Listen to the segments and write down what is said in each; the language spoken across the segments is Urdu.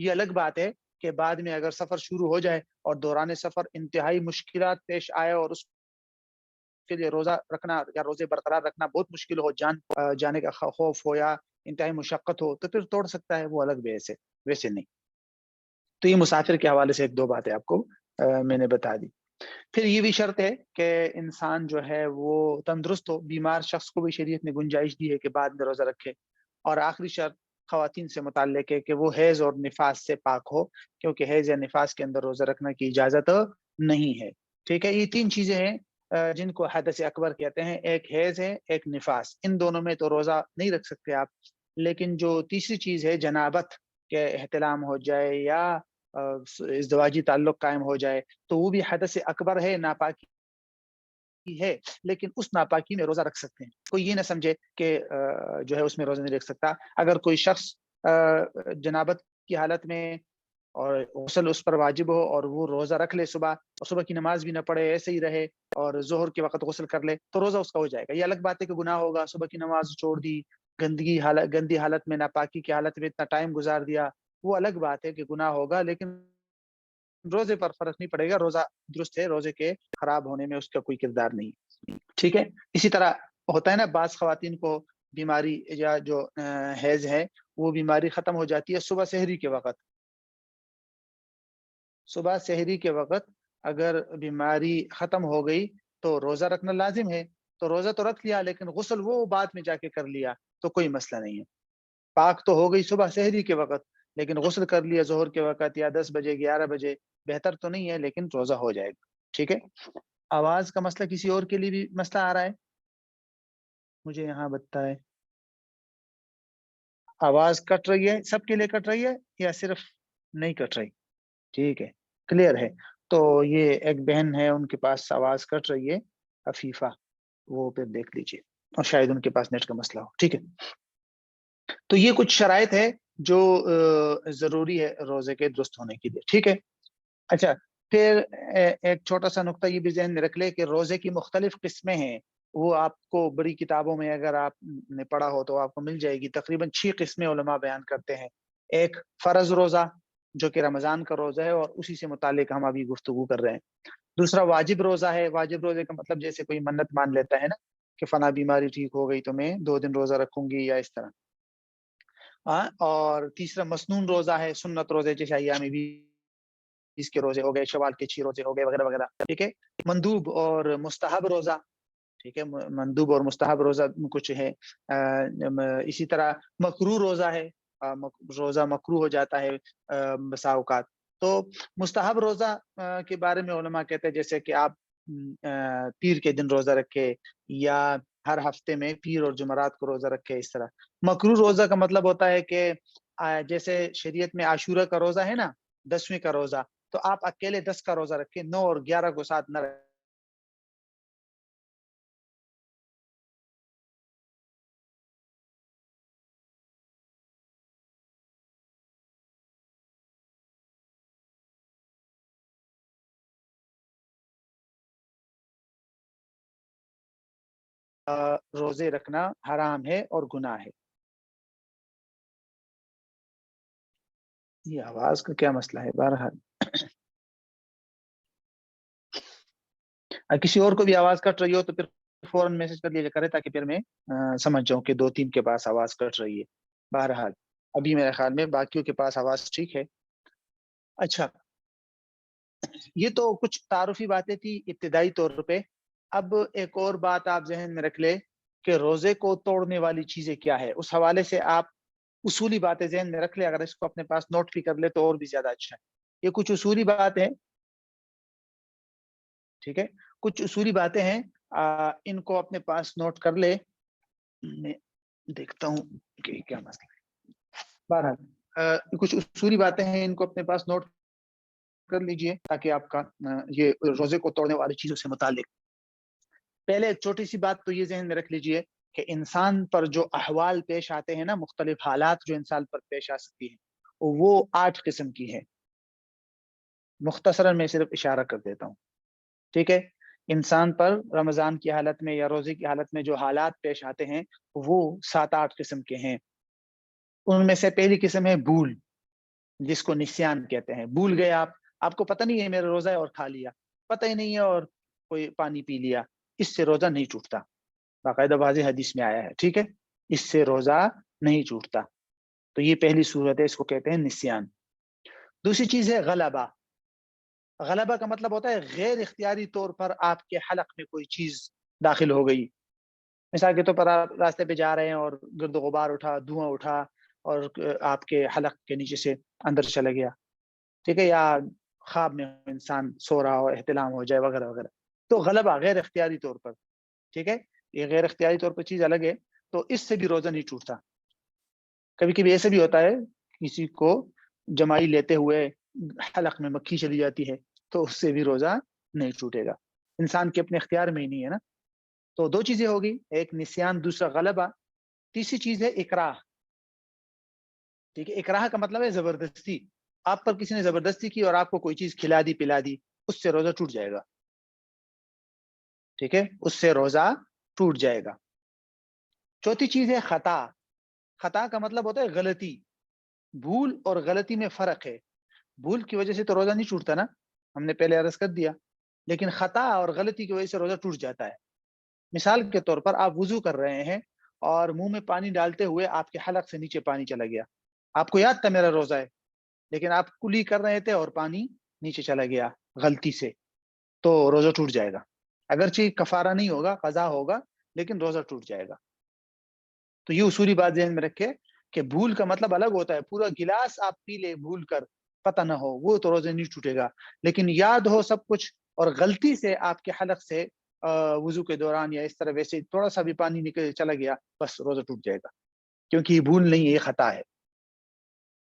یہ الگ بات ہے کہ بعد میں اگر سفر شروع ہو جائے اور دوران سفر انتہائی مشکلات پیش آئے اور اس کے لیے روزہ رکھنا یا روزے برقرار رکھنا بہت مشکل ہو، جانے کا خوف ہو یا انتہائی مشقت ہو، تو پھر توڑ سکتا ہے، وہ الگ بحث ہے، ویسے نہیں۔ تو یہ مسافر کے حوالے سے ایک دو باتیں آپ کو میں نے بتا دی۔ پھر یہ بھی شرط ہے کہ انسان جو ہے وہ تندرست ہو، بیمار شخص کو بھی شریعت نے گنجائش دی ہے کہ بعد میں روزہ رکھے۔ اور آخری شرط خواتین سے متعلق ہے کہ وہ حیض اور نفاس سے پاک ہو، کیونکہ حیض یا نفاس کے اندر روزہ رکھنے کی اجازت نہیں ہے۔ ٹھیک ہے، یہ تین چیزیں ہیں جن کو حدث اکبر کہتے ہیں، ایک حیض ہے، ایک نفاس۔ ان دونوں میں تو روزہ نہیں رکھ سکتے آپ، لیکن جو تیسری چیز ہے جنابت کے احتلام ہو جائے یا ازدواجی تعلق قائم ہو جائے، تو وہ بھی حدث اکبر ہے، ناپاکی ہے، لیکن اس ناپاکی میں روزہ رکھ سکتے ہیں۔ کوئی یہ نہ سمجھے کہ جو ہے اس میں روزہ نہیں رکھ سکتا۔ اگر کوئی شخص جنابت کی حالت میں اور غسل اس پر واجب ہو اور وہ روزہ رکھ لے صبح، اور صبح کی نماز بھی نہ پڑھے، ایسے ہی رہے اور ظہر کے وقت غسل کر لے، تو روزہ اس کا ہو جائے گا۔ یہ الگ بات ہے کہ گناہ ہوگا، صبح کی نماز چھوڑ دی، گندی حالت میں، ناپاکی کی حالت میں اتنا ٹائم گزار دیا، وہ الگ بات ہے کہ گناہ ہوگا، لیکن روزے پر فرق نہیں پڑے گا، روزہ درست ہے، روزے کے خراب ہونے میں اس کا کوئی کردار نہیں۔ ٹھیک ہے، اسی طرح ہوتا ہے نا، بعض خواتین کو بیماری یا جو حیض ہے وہ بیماری ختم ہو جاتی ہے صبح سحری کے وقت۔ صبح سحری کے وقت اگر بیماری ختم ہو گئی تو روزہ رکھنا لازم ہے، تو روزہ تو رکھ لیا لیکن غسل وہ بعد میں جا کے کر لیا تو کوئی مسئلہ نہیں ہے۔ پاک تو ہو گئی صبح سحری کے وقت، لیکن غسل کر لیا ظہر کے وقت یا 10 بجے 11 بجے، بہتر تو نہیں ہے لیکن روزہ ہو جائے گا۔ ٹھیک ہے، آواز کا مسئلہ کسی اور کے لیے بھی مسئلہ آ رہا ہے؟ مجھے یہاں بتائے، آواز کٹ رہی ہے، سب کے لیے کٹ رہی ہے یا صرف نہیں کٹ رہی؟ ٹھیک ہے، کلیئر ہے۔ تو یہ ایک بہن ہے، ان کے پاس آواز کٹ رہی ہے، عفیفہ، وہ پھر دیکھ لیجیے، اور شاید ان کے پاس نیٹ کا مسئلہ ہو۔ ٹھیک ہے، تو یہ کچھ شرائط ہے جو ضروری ہے روزے کے درست ہونے کے لیے۔ ٹھیک ہے، اچھا، پھر ایک چھوٹا سا نقطہ یہ بھی ذہن میں رکھ لے کہ روزے کی مختلف قسمیں ہیں، وہ آپ کو بڑی کتابوں میں اگر آپ نے پڑھا ہو تو آپ کو مل جائے گی، تقریباً 6 قسمیں علماء بیان کرتے ہیں۔ ایک فرض روزہ جو کہ رمضان کا روزہ ہے اور اسی سے متعلق ہم ابھی گفتگو کر رہے ہیں۔ دوسرا واجب روزہ ہے، واجب روزے کا مطلب جیسے کوئی منت مان لیتا ہے نا کہ فلاں بیماری ٹھیک ہو گئی تو میں 2 دن روزہ رکھوں گی یا اس طرح۔ اور تیسرا مسنون روزہ ہے، سنت روزے جیسے ایام بیس کے روزے ہو گئے، شوال کے 6 روزے ہو گئے وغیرہ وغیرہ۔ ٹھیک ہے، مندوب اور مستحب روزہ، ٹھیک ہے، مندوب اور مستحب روزہ کچھ ہے۔ اسی طرح مکروہ روزہ ہے، روزہ مکروہ ہو جاتا ہے بسا اوقات۔ تو مستحب روزہ کے بارے میں علماء کہتے ہیں جیسے کہ آپ پیر کے دن روزہ رکھے یا ہر ہفتے میں پیر اور جمعرات کو روزہ رکھے، اس طرح۔ مکروہ روزہ کا مطلب ہوتا ہے کہ جیسے شریعت میں عاشورہ کا روزہ ہے نا، 10ویں کا روزہ، تو آپ اکیلے 10 کا روزہ رکھیں، 9 اور 11 کو ساتھ نہ رکھیں۔ روزے رکھنا حرام ہے اور گناہ ہے۔ یہ آواز کا کیا مسئلہ ہے؟ بہرحال کسی اور کو بھی آواز کٹ رہی ہو تو پھر فوراً میسج کر لیا کرے تاکہ پھر میں سمجھ جاؤں کہ 2-3 کے پاس آواز کٹ رہی ہے۔ بہرحال ابھی میرے خیال میں باقیوں کے پاس آواز ٹھیک ہے۔ اچھا، یہ تو کچھ تعارفی باتیں تھی ابتدائی طور پہ۔ اب ایک اور بات آپ ذہن میں رکھ لیں کہ روزے کو توڑنے والی چیزیں کیا ہے، اس حوالے سے آپ اصولی باتیں ذہن میں رکھ لیں، اگر اس کو اپنے پاس نوٹ بھی کر لے تو اور بھی زیادہ اچھا ہے۔ یہ کچھ اصولی بات ہے، ٹھیک ہے، کچھ اصولی باتیں ہیں، ان کو اپنے پاس نوٹ کر لے۔ میں دیکھتا ہوں کہ کیا مسئلہ ہے۔ بہرحال کچھ اصولی باتیں ہیں، ان کو اپنے پاس نوٹ کر لیجئے تاکہ آپ کا یہ روزے کو توڑنے والی چیزوں سے متعلق پہلے ایک چھوٹی سی بات تو یہ ذہن میں رکھ لیجئے کہ انسان پر جو احوال پیش آتے ہیں نا، مختلف حالات جو انسان پر پیش آ سکتی ہیں، وہ 8 قسم کی ہیں۔ مختصراً میں صرف اشارہ کر دیتا ہوں، ٹھیک ہے۔ انسان پر رمضان کی حالت میں یا روزے کی حالت میں جو حالات پیش آتے ہیں وہ 7-8 قسم کے ہیں۔ ان میں سے پہلی قسم ہے بھول، جس کو نسیان کہتے ہیں. بھول گئے آپ کو پتہ نہیں ہے میرا روزہ ہے اور کھا لیا, پتہ ہی نہیں ہے اور کوئی پانی پی لیا, اس سے روزہ نہیں ٹوٹتا, باقاعدہ واضح حدیث میں آیا ہے. ٹھیک ہے, اس سے روزہ نہیں ٹوٹتا. تو یہ پہلی صورت ہے, اس کو کہتے ہیں نسیان. دوسری چیز ہے غلبہ. غلبہ کا مطلب ہوتا ہے غیر اختیاری طور پر آپ کے حلق میں کوئی چیز داخل ہو گئی. مثال کے طور پر آپ راستے پہ جا رہے ہیں اور گرد و غبار اٹھا, دھواں اٹھا اور آپ کے حلق کے نیچے سے اندر چلا گیا. ٹھیک ہے, یا خواب میں انسان سو رہا ہو, احتلام ہو جائے وغیرہ وغیرہ. تو غلبہ غیر اختیاری طور پر. ٹھیک ہے, یہ غیر اختیاری طور پر چیز الگ ہے, تو اس سے بھی روزہ نہیں ٹوٹتا. کبھی کبھی ایسا بھی ہوتا ہے کسی کو جمائی لیتے ہوئے حلق میں مکھی چلی جاتی ہے, تو اس سے بھی روزہ نہیں ٹوٹے گا. انسان کے اپنے اختیار میں ہی نہیں ہے نا. تو دو چیزیں ہوگی, ایک نسیان, دوسرا غلبہ. تیسری چیز ہے اکراہ. ٹھیک ہے, اکراہ کا مطلب ہے زبردستی. آپ پر کسی نے زبردستی کی اور آپ کو کوئی چیز کھلا دی پلا دی, اس سے روزہ ٹوٹ جائے گا. ٹھیک ہے, اس سے روزہ ٹوٹ جائے گا. چوتھی چیز ہے خطا. خطا کا مطلب ہوتا ہے غلطی. بھول اور غلطی میں فرق ہے. بھول کی وجہ سے تو روزہ نہیں ٹوٹتا نا, ہم نے پہلے عرض کر دیا. لیکن خطا اور غلطی کی وجہ سے روزہ ٹوٹ جاتا ہے. مثال کے طور پر آپ وضو کر رہے ہیں اور منہ میں پانی ڈالتے ہوئے آپ کے حلق سے نیچے پانی چلا گیا. آپ کو یاد تھا میرا روزہ ہے, لیکن آپ کلی کر رہے تھے اور پانی نیچے چلا گیا غلطی سے, تو روزہ ٹوٹ جائے گا. اگرچہ کفارہ نہیں ہوگا, قضا ہوگا, لیکن روزہ ٹوٹ جائے گا. تو یہ اصولی بات ذہن میں رکھے کہ بھول کا مطلب الگ ہوتا ہے. پورا گلاس آپ پی لے بھول کر, پتہ نہ ہو, وہ تو روزہ نہیں ٹوٹے گا. لیکن یاد ہو سب کچھ اور غلطی سے آپ کے حلق سے وضو کے دوران یا اس طرح ویسے تھوڑا سا بھی پانی نکل چلا گیا, بس روزہ ٹوٹ جائے گا, کیونکہ یہ بھول نہیں ہے, یہ خطا ہے.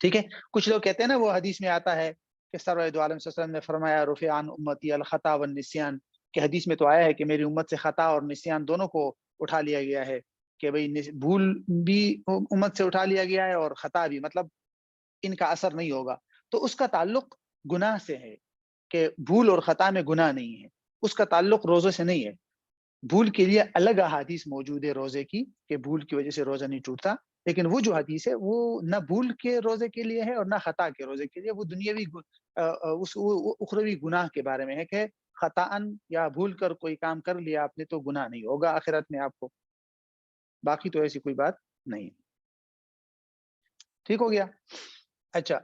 ٹھیک ہے, کچھ لوگ کہتے ہیں نا, وہ حدیث میں آتا ہے کہ سرور دو عالم صلی اللہ علیہ وسلم نے فرمایا رفع عن امتی الخطا والنسیان, کہ حدیث میں تو آیا ہے کہ میری امت سے خطا اور نسیان دونوں کو اٹھا لیا گیا ہے, کہ بھئی بھول بھی امت سے اٹھا لیا گیا ہے اور خطا بھی, مطلب ان کا اثر نہیں ہوگا. تو اس کا تعلق گناہ سے ہے, کہ بھول اور خطا میں گناہ نہیں ہے, اس کا تعلق روزے سے نہیں ہے. بھول کے لیے الگ احادیث موجود ہے روزے کی, کہ بھول کی وجہ سے روزہ نہیں ٹوٹتا. لیکن وہ جو حدیث ہے وہ نہ بھول کے روزے کے لیے ہے اور نہ خطا کے روزے کے لیے. وہ دنیاوی اخروی گناہ کے بارے میں ہے, کہ خطاً یا بھول کر کوئی کام کر لیا آپ نے تو گناہ نہیں ہوگا آخرت میں آپ کو. باقی تو ایسی کوئی بات نہیں. ٹھیک ہو گیا. اچھا,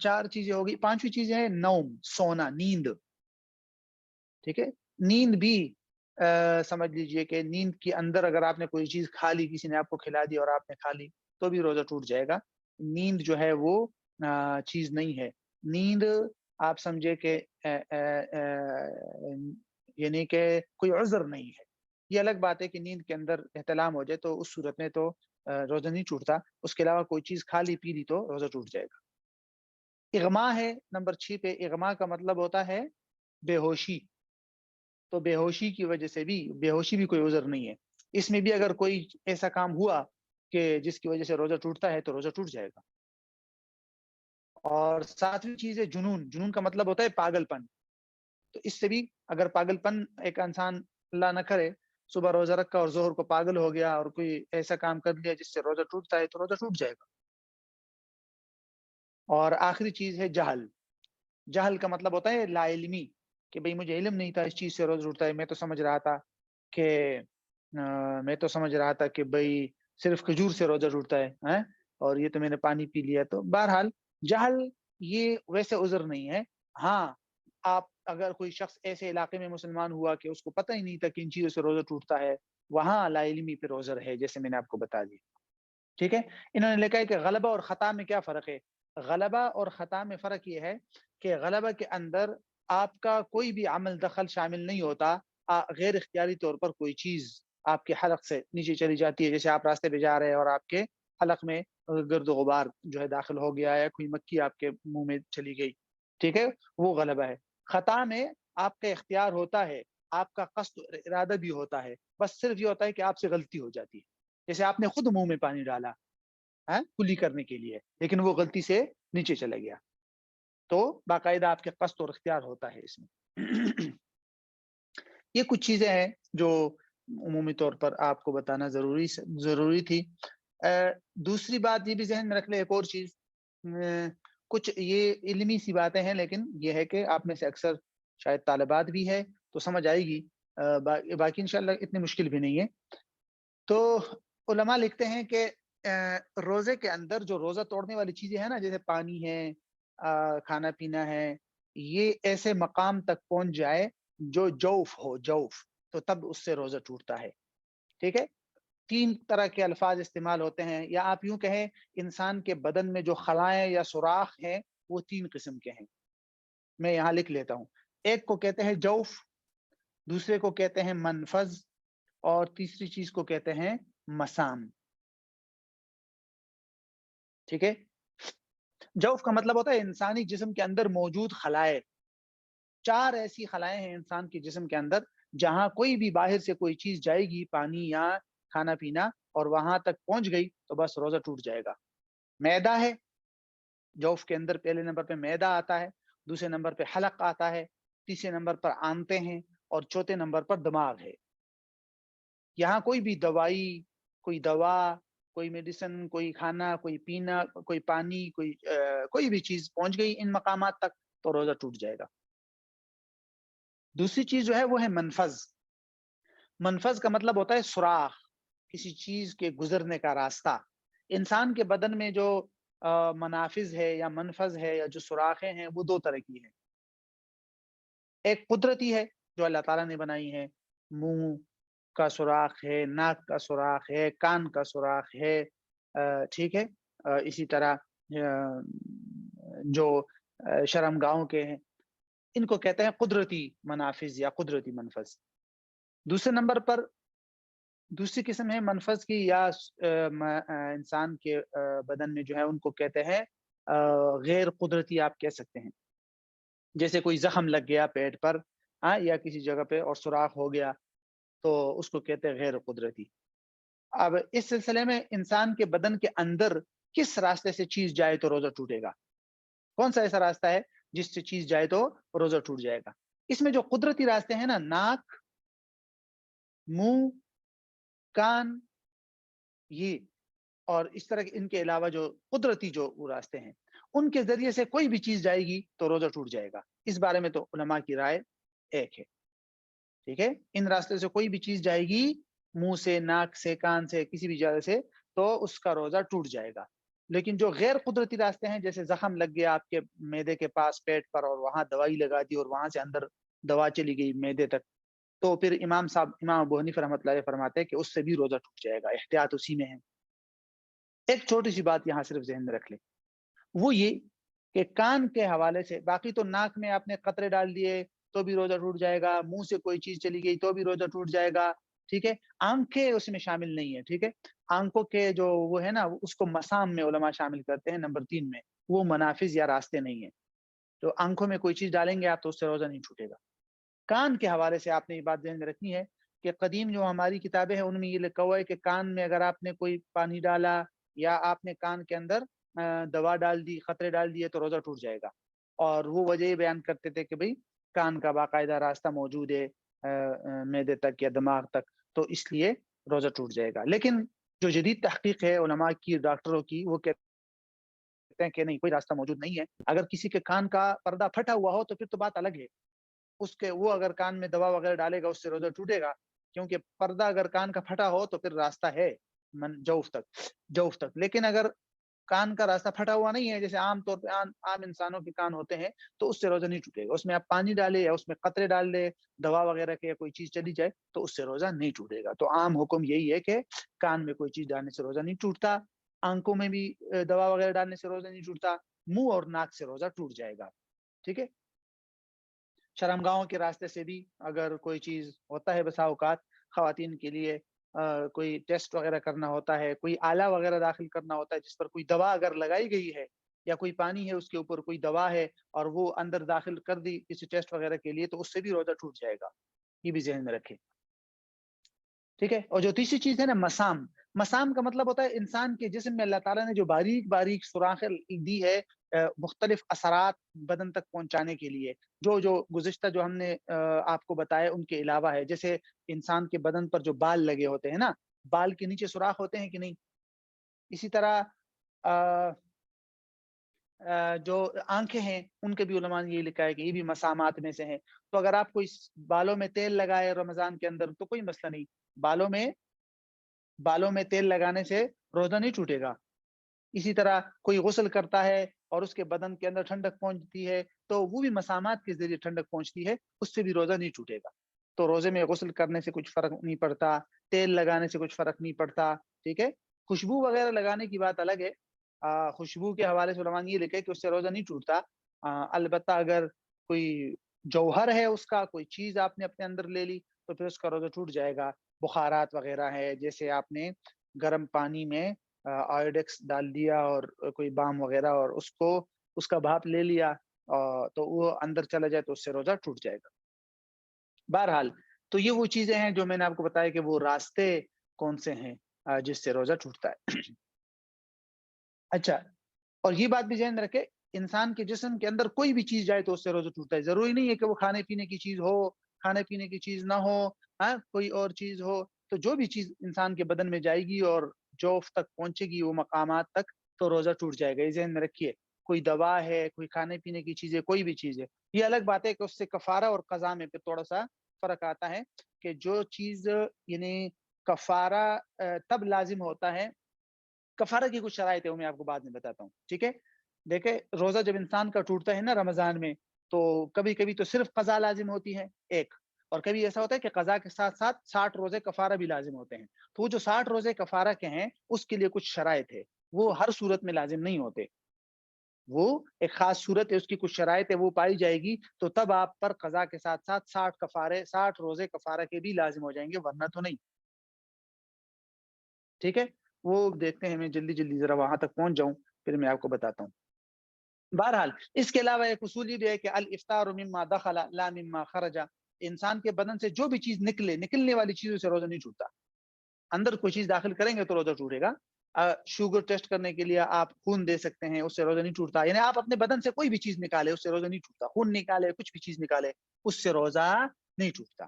4 چیزیں ہوگی. 5ویں چیز ہے نوم, سونا, نیند. ٹھیک ہے, نیند بھی سمجھ لیجئے کہ نیند کے اندر اگر آپ نے کوئی چیز کھا لی, کسی نے آپ کو کھلا دی اور آپ نے کھا لی, تو بھی روزہ ٹوٹ جائے گا. نیند جو ہے وہ چیز نہیں ہے. نیند آپ سمجھے کہ یعنی کہ کوئی عذر نہیں ہے. یہ الگ بات ہے کہ نیند کے اندر احتلام ہو جائے, تو اس صورت میں تو روزہ نہیں ٹوٹتا. اس کے علاوہ کوئی چیز کھا لی پی لی تو روزہ ٹوٹ جائے گا. اغما ہے نمبر 6 پہ. اغما کا مطلب ہوتا ہے بے ہوشی. تو بے ہوشی کی وجہ سے بھی, بے ہوشی بھی کوئی عذر نہیں ہے. اس میں بھی اگر کوئی ایسا کام ہوا کہ جس کی وجہ سے روزہ ٹوٹتا ہے, تو روزہ ٹوٹ جائے گا. اور 7ویں چیز ہے جنون. جنون کا مطلب ہوتا ہے پاگل پن. تو اس سے بھی اگر پاگل پن ایک انسان اللہ نہ کرے صبح روزہ رکھا اور ظہر کو پاگل ہو گیا اور کوئی ایسا کام کر لیا جس سے روزہ ٹوٹتا ہے, تو روزہ ٹوٹ جائے گا. اور آخری چیز ہے جہل. جہل کا مطلب ہوتا ہے لا علمی, کہ بھئی مجھے علم نہیں تھا اس چیز سے روزہ ٹوٹتا ہے. میں تو سمجھ رہا تھا کہ بھئی صرف کھجور سے روزہ ٹوٹتا ہے, اور یہ تو میں نے پانی پی لیا. تو بہرحال جہل یہ ویسے عذر نہیں ہے. ہاں, آپ اگر کوئی شخص ایسے علاقے میں مسلمان ہوا کہ اس کو پتہ ہی نہیں تھا کہ ان چیزوں سے روزہ ٹوٹتا ہے, وہاں لا علمی پہ روزہ ہے, جیسے میں نے آپ کو بتا دیا. ٹھیک ہے. انہوں نے لکھا ہے کہ غلبہ اور خطا میں کیا فرق ہے. غلبہ اور خطا میں فرق یہ ہے کہ غلبہ کے اندر آپ کا کوئی بھی عمل دخل شامل نہیں ہوتا. غیر اختیاری طور پر کوئی چیز آپ کے حلق سے نیچے چلی جاتی ہے, جیسے آپ راستے پہ جا رہے ہیں اور آپ کے حلق میں گرد و غبار جو ہے داخل ہو گیا, یا کوئی مکھی آپ کے منہ میں چلی گئی. ٹھیک ہے, وہ غلبہ ہے. خطا میں آپ کا اختیار ہوتا ہے, آپ کا قصد ارادہ بھی ہوتا ہے, بس صرف یہ ہوتا ہے کہ آپ سے غلطی ہو جاتی ہے. جیسے آپ نے خود منہ میں پانی ڈالا کلی کرنے کے لیے, لیکن وہ غلطی سے نیچے چلا گیا, تو باقاعدہ آپ کے قصد اور اختیار ہوتا ہے اس میں. یہ کچھ چیزیں ہیں جو عمومی طور پر آپ کو بتانا ضروری تھی. دوسری بات یہ بھی ذہن میں رکھ لیں, ایک اور چیز کچھ یہ علمی سی باتیں ہیں، لیکن یہ ہے کہ آپ میں سے اکثر شاید طالبات بھی ہے تو سمجھ آئے گی، باقی انشاءاللہ اتنی مشکل بھی نہیں ہے۔ تو علماء لکھتے ہیں کہ روزے کے اندر جو روزہ توڑنے والی چیزیں ہیں نا، جیسے پانی ہے، کھانا پینا ہے، یہ ایسے مقام تک پہنچ جائے جو جوف ہو، جوف، تو تب اس سے روزہ ٹوٹتا ہے، ٹھیک ہے۔ 3 طرح کے الفاظ استعمال ہوتے ہیں، یا آپ یوں کہیں انسان کے بدن میں جو خلائیں یا سوراخ ہیں وہ 3 قسم کے ہیں۔ میں یہاں لکھ لیتا ہوں۔ ایک کو کہتے ہیں جوف، دوسرے کو کہتے ہیں منفذ، اور تیسری چیز کو کہتے ہیں مسام، ٹھیک ہے۔ جوف کا مطلب ہوتا ہے انسانی جسم کے اندر موجود خلائیں۔ 4 ایسی خلائیں ہیں انسان کے جسم کے اندر جہاں کوئی بھی باہر سے کوئی چیز جائے گی، پانی یا کھانا پینا، اور وہاں تک پہنچ گئی تو بس روزہ ٹوٹ جائے گا۔ معدہ ہے، جوف کے اندر پہلے نمبر پہ معدہ آتا ہے، دوسرے نمبر پہ حلق آتا ہے، تیسرے نمبر پر آنتیں ہیں، اور چوتھے نمبر پر دماغ ہے۔ یہاں کوئی بھی دوائی، کوئی دوا، کوئی میڈیسن، کوئی کھانا، کوئی پینا، کوئی پانی، کوئی بھی چیز پہنچ گئی ان مقامات تک تو روزہ ٹوٹ جائے گا۔ دوسری چیز جو ہے وہ ہے منفذ۔ منفذ کا مطلب ہوتا ہے سوراخ، کسی چیز کے گزرنے کا راستہ۔ انسان کے بدن میں جو منافذ ہے یا منفذ ہے یا جو سوراخیں ہیں وہ 2 طرح کی ہیں۔ ایک قدرتی ہے جو اللہ تعالیٰ نے بنائی ہے، منہ کا سوراخ ہے، ناک کا سوراخ ہے، کان کا سوراخ ہے، ٹھیک ہے۔ اسی طرح جو شرمگاہوں کے ہیں، ان کو کہتے ہیں قدرتی منافذ یا قدرتی منفذ۔ دوسرے نمبر پر دوسری قسم ہے منفذ کی، یا انسان کے بدن میں جو ہے ان کو کہتے ہیں غیر قدرتی، آپ کہہ سکتے ہیں۔ جیسے کوئی زخم لگ گیا پیٹ پر، یا کسی جگہ پہ اور سوراخ ہو گیا تو اس کو کہتے ہیں غیر قدرتی۔ اب اس سلسلے میں انسان کے بدن کے اندر کس راستے سے چیز جائے تو روزہ ٹوٹے گا؟ کون سا ایسا راستہ ہے جس سے چیز جائے تو روزہ ٹوٹ جائے گا؟ اس میں جو قدرتی راستے ہیں نا، ناک، منہ، کان، یہ اور اس طرح کے، ان کے علاوہ جو قدرتی جو راستے ہیں ان کے ذریعے سے کوئی بھی چیز جائے گی تو روزہ ٹوٹ جائے گا۔ اس بارے میں تو علماء کی رائے ایک ہے، ٹھیک ہے۔ ان راستے سے کوئی بھی چیز جائے گی، منہ سے، ناک سے، کان سے، کسی بھی جگہ سے، تو اس کا روزہ ٹوٹ جائے گا۔ لیکن جو غیر قدرتی راستے ہیں، جیسے زخم لگ گیا آپ کے معدے کے پاس پیٹ پر اور وہاں دوائی لگا دی اور وہاں سے اندر دوا چلی گئی معدے تک، تو پھر امام ابو حنیفہ رحمۃ اللہ علیہ فرماتے ہیں کہ اس سے بھی روزہ ٹوٹ جائے گا، احتیاط اسی میں ہے۔ ایک چھوٹی سی بات یہاں صرف ذہن میں رکھ لیں، وہ یہ کہ کان کے حوالے سے، باقی تو ناک میں آپ نے قطرے ڈال دیے تو بھی روزہ ٹوٹ جائے گا، منہ سے کوئی چیز چلی گئی تو بھی روزہ ٹوٹ جائے گا، ٹھیک ہے۔ آنکھیں اس میں شامل نہیں ہے، ٹھیک ہے۔ آنکھوں کے جو وہ ہے نا، اس کو مسام میں علماء شامل کرتے ہیں نمبر 3 میں، وہ منافذ یا راستے نہیں ہیں۔ تو آنکھوں میں کوئی چیز ڈالیں گے آپ تو اس سے روزہ نہیں ٹوٹے گا۔ کان کے حوالے سے آپ نے یہ بات ذہن میں رکھنی ہے کہ قدیم جو ہماری کتابیں ہیں ان میں یہ لکھا ہوا ہے کہ کان میں اگر آپ نے کوئی پانی ڈالا یا آپ نے کان کے اندر دوا ڈال دی، قطرے ڈال دیے تو روزہ ٹوٹ جائے گا۔ اور وہ وجہ یہ بیان کرتے تھے کہ بھئی کان کا باقاعدہ راستہ موجود ہے معدے تک یا دماغ تک، تو اس لیے روزہ ٹوٹ جائے گا۔ لیکن جو جدید تحقیق ہے علماء کی، ڈاکٹروں کی، وہ کہتے ہیں کہ نہیں، کوئی راستہ موجود نہیں ہے۔ اگر کسی کے کان کا پردہ پھٹا ہوا ہو تو پھر تو بات الگ ہے، اس کے وہ اگر کان میں دوا وغیرہ ڈالے گا اس سے روزہ ٹوٹے گا، کیونکہ پردہ اگر کان کا پھٹا ہو تو پھر راستہ ہے جوف تک۔ لیکن اگر کان کا راستہ پھٹا ہوا نہیں ہے، جیسے عام طور پہ عام انسانوں کے کان ہوتے ہیں، تو اس سے روزہ نہیں ٹوٹے گا۔ اس میں آپ پانی ڈالے یا اس میں قطرے ڈال دے، دوا وغیرہ کے، یا کوئی چیز چلی جائے تو اس سے روزہ نہیں ٹوٹے گا۔ تو عام حکم یہی ہے کہ کان میں کوئی چیز ڈالنے سے روزہ نہیں ٹوٹتا، آنکھوں میں بھی دوا وغیرہ ڈالنے سے روزہ نہیں ٹوٹتا، منہ اور ناک سے روزہ ٹوٹ جائے گا، ٹھیک ہے۔ شرمگاہوں کے راستے سے بھی اگر کوئی چیز ہوتا ہے، بسا اوقات خواتین کے لیے کوئی ٹیسٹ وغیرہ کرنا ہوتا ہے، کوئی آلہ وغیرہ داخل کرنا ہوتا ہے جس پر کوئی دوا اگر لگائی گئی ہے، یا کوئی پانی ہے اس کے اوپر کوئی دوا ہے اور وہ اندر داخل کر دی کسی ٹیسٹ وغیرہ کے لیے، تو اس سے بھی روزہ ٹوٹ جائے گا، یہ بھی ذہن میں رکھیں، ٹھیک ہے۔ اور جو تیسری چیز ہے نا، مسام، مسام کا مطلب ہوتا ہے انسان کے جسم میں اللہ تعالیٰ نے جو باریک باریک سوراخیں دی ہے مختلف اثرات بدن تک پہنچانے کے لیے، جو گزشتہ جو ہم نے آپ کو بتایا ان کے علاوہ ہے۔ جیسے انسان کے بدن پر جو بال لگے ہوتے ہیں نا، بال کے نیچے سوراخ ہوتے ہیں کہ نہیں؟ اسی طرح جو آنکھیں ہیں ان کے بھی علماء نے یہ لکھا ہے کہ یہ بھی مسامات میں سے ہیں. تو اگر آپ کوئی بالوں میں تیل لگائے رمضان کے اندر تو کوئی مسئلہ نہیں. بالوں میں تیل لگانے سے روزہ نہیں ٹوٹے گا. اسی طرح کوئی غسل کرتا ہے اور اس کے بدن کے اندر ٹھنڈک پہنچتی ہے تو وہ بھی مسامات کے ذریعے ٹھنڈک پہنچتی ہے, اس سے بھی روزہ نہیں ٹوٹے گا. تو روزے میں غسل کرنے سے کچھ فرق نہیں پڑتا, تیل لگانے سے کچھ فرق نہیں پڑتا. ٹھیک ہے, خوشبو وغیرہ لگانے کی بات الگ ہے. خوشبو کے حوالے سے علماء نے یہ لکھے کہ اس سے روزہ نہیں ٹوٹتا. البتہ اگر کوئی جوہر ہے اس کا, کوئی چیز آپ نے اپنے اندر لے لی تو پھر اس کا روزہ ٹوٹ جائے گا. بخارات وغیرہ ہے, جیسے آپ نے گرم پانی میں آئوڈیکس ڈال دیا اور کوئی بام وغیرہ اور اس کا بھاپ لے لیا تو وہ اندر چلا جائے تو اس سے روزہ ٹوٹ جائے گا. بہرحال تو یہ وہ چیزیں ہیں جو میں نے آپ کو بتایا کہ وہ راستے کون سے ہیں جس سے روزہ ٹوٹتا ہے. اچھا, اور یہ بات بھی ذہن رکھے, انسان کے جسم کے اندر کوئی بھی چیز جائے تو اس سے روزہ ٹوٹتا ہے. ضروری نہیں ہے کہ وہ کھانے پینے کی چیز ہو, کھانے پینے کی چیز نہ ہو, کوئی اور چیز ہو. تو جو بھی چیز انسان کے بدن میں جائے گی اور جوف تک پہنچے گی وہ مقامات تک تو روزہ ٹوٹ جائے گا. یہ ذہن میں رکھیے. کوئی دوا ہے, کوئی کھانے پینے کی چیز ہے, کوئی بھی چیز ہے. یہ الگ بات ہے کہ اس سے کفارہ اور قضا میں پھر تھوڑا سا فرق آتا ہے کہ جو چیز یعنی کفارہ تب لازم ہوتا ہے. کفارہ کی کچھ شرائط ہے وہ میں آپ کو بعد میں بتاتا ہوں. ٹھیک ہے, دیکھیں روزہ جب انسان کا ٹوٹتا ہے نا رمضان میں تو کبھی کبھی تو صرف قضا لازم ہوتی ہے ایک, اور کبھی ایسا ہوتا ہے کہ قضا کے ساتھ ساتھ 60 روزے کفارہ بھی لازم ہوتے ہیں. تو وہ جو 60 روزے کفارہ کے ہیں اس کے لیے کچھ شرائط ہے, وہ ہر صورت میں لازم نہیں ہوتے. وہ ایک خاص صورت ہے, اس کی کچھ شرائط ہے, وہ پائی جائے گی تو تب آپ پر قضا کے ساتھ ساتھ 60 روزے کفارہ کے بھی لازم ہو جائیں گے, ورنہ تو نہیں. ٹھیک ہے, وہ دیکھتے ہیں, میں جلدی ذرا وہاں تک پہنچ جاؤں پھر میں آپ کو بتاتا ہوں. بہرحال اس کے علاوہ ایک اصول یہ بھی ہے کہ الافطار مما دخل لا مما خرج. انسان کے بدن سے جو بھی چیز نکلنے والی چیزوں سے روزہ نہیں ٹوٹتا. اندر کوئی چیز داخل کریں گے تو روزہ ٹوٹے گا. شوگر ٹیسٹ کرنے کے لیے آپ خون دے سکتے ہیں, اس سے روزہ نہیں ٹوٹتا. یعنی آپ اپنے بدن سے کوئی بھی چیز نکالے اس سے روزہ نہیں ٹوٹتا. خون نکالے, کچھ بھی چیز نکالے, اس سے روزہ نہیں ٹوٹتا.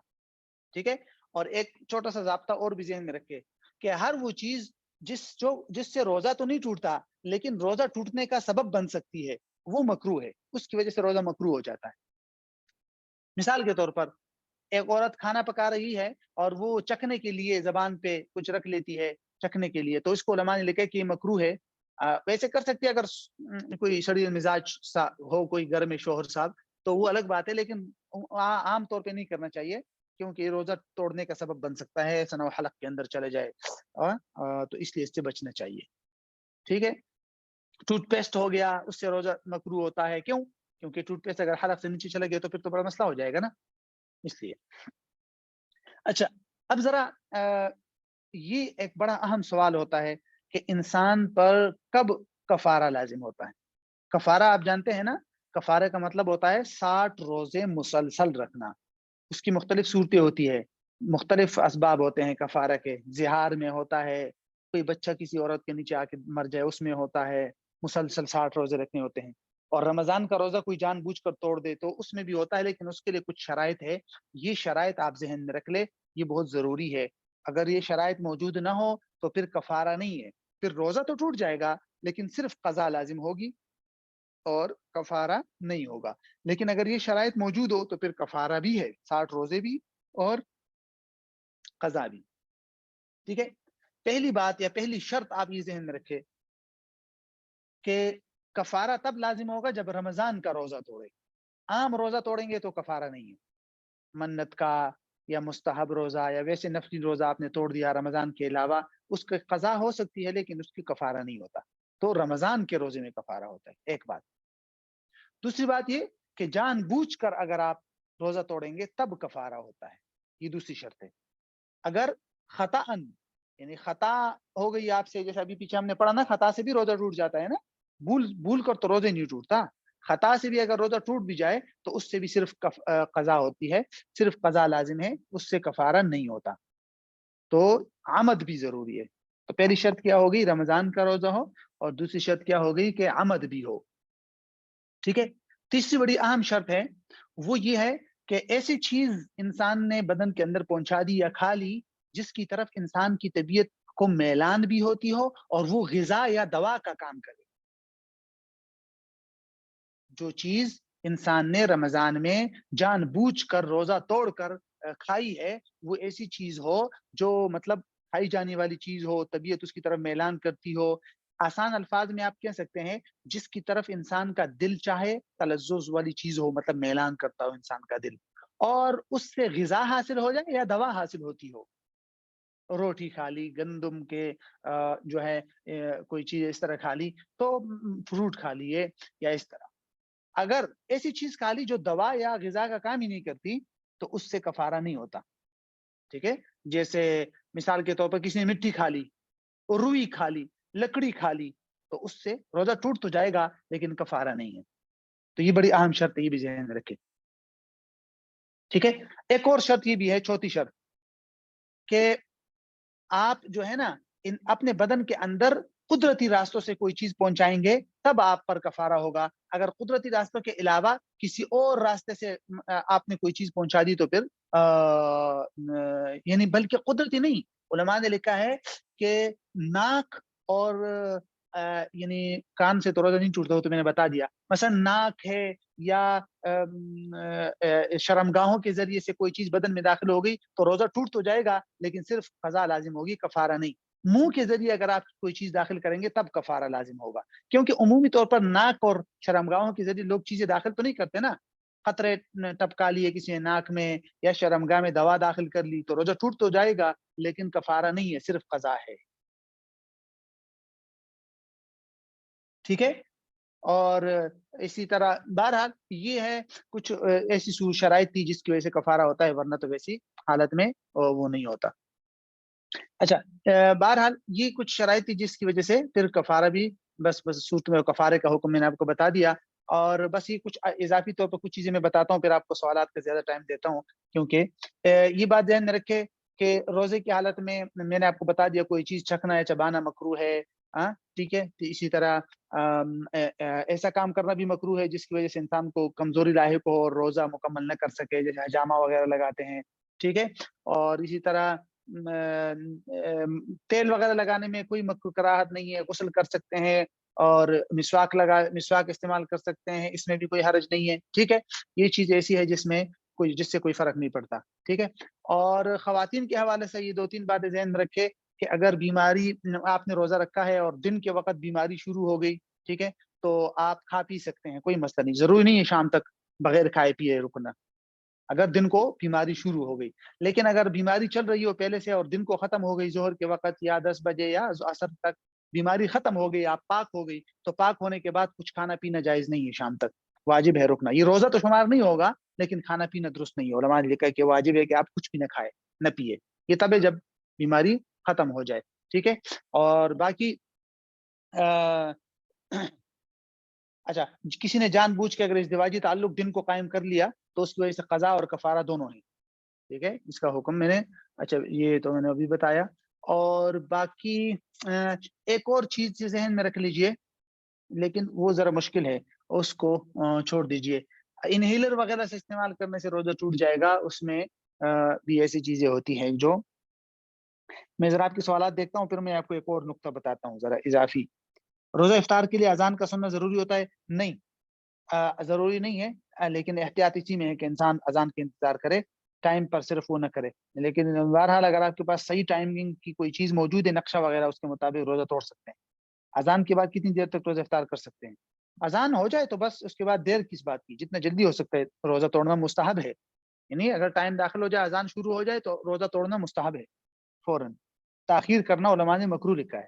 ٹھیک ہے, اور ایک چھوٹا سا ضابطہ اور بھی ذہن میں رکھے کہ ہر وہ چیز جس سے روزہ تو نہیں ٹوٹتا لیکن روزہ ٹوٹنے کا سبب بن سکتی ہے وہ مکروہ ہے, اس کی وجہ سے روزہ مکروہ ہو جاتا ہے. مثال کے طور پر ایک عورت کھانا پکا رہی ہے اور وہ چکھنے کے لیے زبان پہ کچھ رکھ لیتی ہے چکھنے کے لیے, تو اس کو علماء نے لکھا کہ یہ مکروہ ہے. ویسے کر سکتی ہے اگر کوئی شدید مزاج ہو کوئی گھر میں شوہر صاحب تو وہ الگ بات ہے, لیکن عام طور پہ نہیں کرنا چاہیے کیونکہ یہ روزہ توڑنے کا سبب بن سکتا ہے, ثنا حلق کے اندر چلے جائے, تو اس لیے اس سے بچنا چاہیے. ٹھیک ہے, ٹوتھ پیسٹ ہو گیا, اس سے روزہ مکروہ ہوتا ہے. کیوں؟ کیونکہ ٹوتھ پیسٹ اگر حلق سے نیچے چلے گئے تو پھر تو بڑا مسئلہ ہو جائے گا نا, اس لیے. اچھا, اب ذرا یہ ایک بڑا اہم سوال ہوتا ہے کہ انسان پر کب کفارہ لازم ہوتا ہے. کفارہ آپ جانتے ہیں نا, کفارے کا مطلب ہوتا ہے 60 روزے مسلسل رکھنا. اس کی مختلف صورتیں ہوتی ہے, مختلف اسباب ہوتے ہیں کفارہ کے. زہار میں ہوتا ہے, کوئی بچہ کسی عورت کے نیچے آ کے مر جائے اس میں ہوتا ہے, مسلسل 60 روزے رکھنے ہوتے ہیں. اور رمضان کا روزہ کوئی جان بوجھ کر توڑ دے تو اس میں بھی ہوتا ہے, لیکن اس کے لیے کچھ شرائط ہے. یہ شرائط آپ ذہن میں رکھ لے, یہ بہت ضروری ہے. اگر یہ شرائط موجود نہ ہو تو پھر کفارہ نہیں ہے, پھر روزہ تو ٹوٹ جائے گا لیکن صرف قضا لازم ہوگی اور کفارہ نہیں ہوگا. لیکن اگر یہ شرائط موجود ہو تو پھر کفارہ بھی ہے, 60 روزے بھی اور قضا بھی. ٹھیک ہے, پہلی بات یا پہلی شرط آپ یہ ذہن میں رکھے کہ کفارہ تب لازم ہوگا جب رمضان کا روزہ توڑے. عام روزہ توڑیں گے تو کفارہ نہیں ہے. منت کا یا مستحب روزہ یا ویسے نفلی روزہ آپ نے توڑ دیا رمضان کے علاوہ, اس کی قضا ہو سکتی ہے لیکن اس کی کفارہ نہیں ہوتا. تو رمضان کے روزے میں کفارہ ہوتا ہے, ایک بات. دوسری بات یہ کہ جان بوجھ کر اگر آپ روزہ توڑیں گے تب کفارہ ہوتا ہے, یہ دوسری شرط ہے. اگر خطأً یعنی خطا ہو گئی آپ سے, جیسے ابھی پیچھے ہم نے پڑھا نا, خطا سے بھی روزہ ٹوٹ جاتا ہے نا, بھول کر تو روزہ نہیں ٹوٹتا. خطا سے بھی اگر روزہ ٹوٹ بھی جائے تو اس سے بھی صرف قضا ہوتی ہے, صرف قضا لازم ہے, اس سے کفارہ نہیں ہوتا. تو عمد بھی ضروری ہے. تو پہلی شرط کیا ہوگی, رمضان کا روزہ ہو, اور دوسری شرط کیا ہوگی کہ عمد بھی ہو. ٹھیک ہے, تیسری بڑی اہم شرط ہے وہ یہ ہے کہ ایسی چیز انسان نے بدن کے اندر پہنچا دی یا کھا لی جس کی طرف انسان کی طبیعت کو میلان بھی ہوتی ہو اور وہ غذا یا دوا کا کام کرے. جو چیز انسان نے رمضان میں جان بوجھ کر روزہ توڑ کر کھائی ہے، وہ ایسی چیز ہو جو مطلب کھائی جانے والی چیز ہو، طبیعت اس کی طرف میلان کرتی ہو. آسان الفاظ میں آپ کہہ سکتے ہیں جس کی طرف انسان کا دل چاہے، تلذذ والی چیز ہو، مطلب میلان کرتا ہو انسان کا دل، اور اس سے غذا حاصل ہو جائے یا دوا حاصل ہوتی ہو. روٹی کھا لی، گندم کے جو ہے کوئی چیز اس طرح کھا لی، تو فروٹ کھا لیے یا اس طرح. اگر ایسی چیز کھا لی جو دوا یا غذا کا کام ہی نہیں کرتی تو اس سے کفارہ نہیں ہوتا. ٹھیک ہے، جیسے مثال کے طور پر کسی نے مٹی کھا لی، روئی کھا لی، لکڑی کھا لی، تو اس سے روزہ ٹوٹ تو جائے گا لیکن کفارہ نہیں ہے. تو یہ بڑی اہم شرط ہے، یہ بھی ذہن میں رکھے. ٹھیک ہے، ایک اور شرط یہ بھی ہے، چوتھی شرط، کہ آپ جو ہے نا اپنے بدن کے اندر قدرتی راستوں سے کوئی چیز پہنچائیں گے تب آپ پر کفارہ ہوگا. اگر قدرتی راستوں کے علاوہ کسی اور راستے سے آپ نے کوئی چیز پہنچا دی تو پھر یعنی بلکہ قدرتی نہیں، علماء نے لکھا ہے کہ ناک اور یعنی کان سے تو روزہ نہیں ٹوٹتا، تو میں نے بتا دیا. مثلا ناک ہے یا شرمگاہوں کے ذریعے سے کوئی چیز بدن میں داخل ہو گئی تو روزہ ٹوٹ تو جائے گا لیکن صرف قضا لازم ہوگی، کفارہ نہیں. منہ کے ذریعے اگر آپ کوئی چیز داخل کریں گے تب کفارہ لازم ہوگا، کیونکہ عمومی طور پر ناک اور شرمگاہوں کے ذریعے لوگ چیزیں داخل تو نہیں کرتے نا. قطرے ٹپکا لیے کسی نے ناک میں یا شرمگاہ میں دوا داخل کر لی تو روزہ ٹوٹ تو جائے گا لیکن کفارہ نہیں ہے، صرف قضا ہے. ٹھیک ہے، اور اسی طرح بہرحال یہ ہے کچھ ایسی شرائط تھی جس کی وجہ سے کفارہ ہوتا ہے، ورنہ تو ویسی حالت میں وہ نہیں ہوتا. اچھا، بہرحال یہ کچھ شرائط تھی جس کی وجہ سے پھر کفارہ بھی بس صورت میں کفارے کا حکم میں نے آپ کو بتا دیا. اور بس یہ کچھ اضافی طور پر کچھ چیزیں میں بتاتا ہوں، پھر آپ کو سوالات کا زیادہ ٹائم دیتا ہوں، کیونکہ یہ بات ذہن میں رکھے کہ روزے کی حالت میں نے آپ کو بتا دیا کوئی چیز چکھنا یا چبانا مکروہ ہے. ٹھیک ہے، تو اسی طرح ایسا کام کرنا بھی مکروہ ہے جس کی وجہ سے انسان کو کمزوری لاحق ہو اور روزہ مکمل نہ کر سکے، جیسے حجامہ وغیرہ لگاتے ہیں. ٹھیک ہے، اور اسی طرح تیل وغیرہ لگانے میں کوئی کراہت نہیں ہے، غسل کر سکتے ہیں، اور مسواک استعمال کر سکتے ہیں، اس میں بھی کوئی حرج نہیں ہے. ٹھیک ہے، یہ چیز ایسی ہے جس سے کوئی فرق نہیں پڑتا. ٹھیک ہے، اور خواتین کے حوالے سے یہ 2-3 باتیں ذہن میں رکھے کہ اگر بیماری آپ نے روزہ رکھا ہے اور دن کے وقت بیماری شروع ہو گئی، ٹھیک ہے، تو آپ کھا پی سکتے ہیں، کوئی مسئلہ نہیں، ضروری نہیں ہے شام تک بغیر کھائے پیے رکنا اگر دن کو بیماری شروع ہو گئی. لیکن اگر بیماری چل رہی ہو پہلے سے اور دن کو ختم ہو گئی ظہر کے وقت یا 10 بجے یا عصر تک بیماری ختم ہو گئی، آپ پاک ہو گئی، تو پاک ہونے کے بعد کچھ کھانا پینا جائز نہیں ہے شام تک، واجب ہے رکنا. یہ روزہ تو شمار نہیں ہوگا لیکن کھانا پینا درست نہیں ہے، علماء نے لکھا ہے کہ واجب ہے کہ آپ کچھ بھی نہ کھائے نہ پیے، یہ تب ہے جب بیماری ختم ہو جائے. ٹھیک ہے، اور باقی اچھا، کسی نے جان بوجھ کے اگر ازدواجی تعلق دن کو قائم کر لیا تو اس کی وجہ سے قضا اور کفارہ دونوں ہیں. ٹھیک ہے، اس کا حکم میں نے اچھا یہ تو میں نے ابھی بتایا. اور باقی ایک اور چیز ذہن میں رکھ لیجئے، لیکن وہ ذرا مشکل ہے، اس کو چھوڑ دیجئے. انہیلر وغیرہ سے استعمال کرنے سے روزہ ٹوٹ جائے گا، اس میں بھی ایسی چیزیں ہوتی ہیں جو میں ذرا آپ کے سوالات دیکھتا ہوں، پھر میں آپ کو ایک اور نقطہ بتاتا ہوں ذرا اضافی. روزہ افطار کے لیے اذان کا سننا ضروری ہوتا ہے؟ نہیں، ضروری نہیں ہے، لیکن احتیاط اسی میں ہے کہ انسان اذان کے انتظار کرے، ٹائم پر صرف وہ نہ کرے. لیکن بہرحال اگر آپ کے پاس صحیح ٹائمنگ کی کوئی چیز موجود ہے، نقشہ وغیرہ، اس کے مطابق روزہ توڑ سکتے ہیں. اذان کے بعد کتنی دیر تک روزہ افطار کر سکتے ہیں؟ اذان ہو جائے تو بس اس کے بعد دیر کس بات کی، جتنا جلدی ہو سکتا ہے روزہ توڑنا مستحب ہے. یعنی اگر ٹائم داخل ہو جائے، اذان شروع ہو جائے تو روزہ توڑنا مستحب ہے فوراً. تاخیر کرنا علماء نے مکروہ لکھا ہے.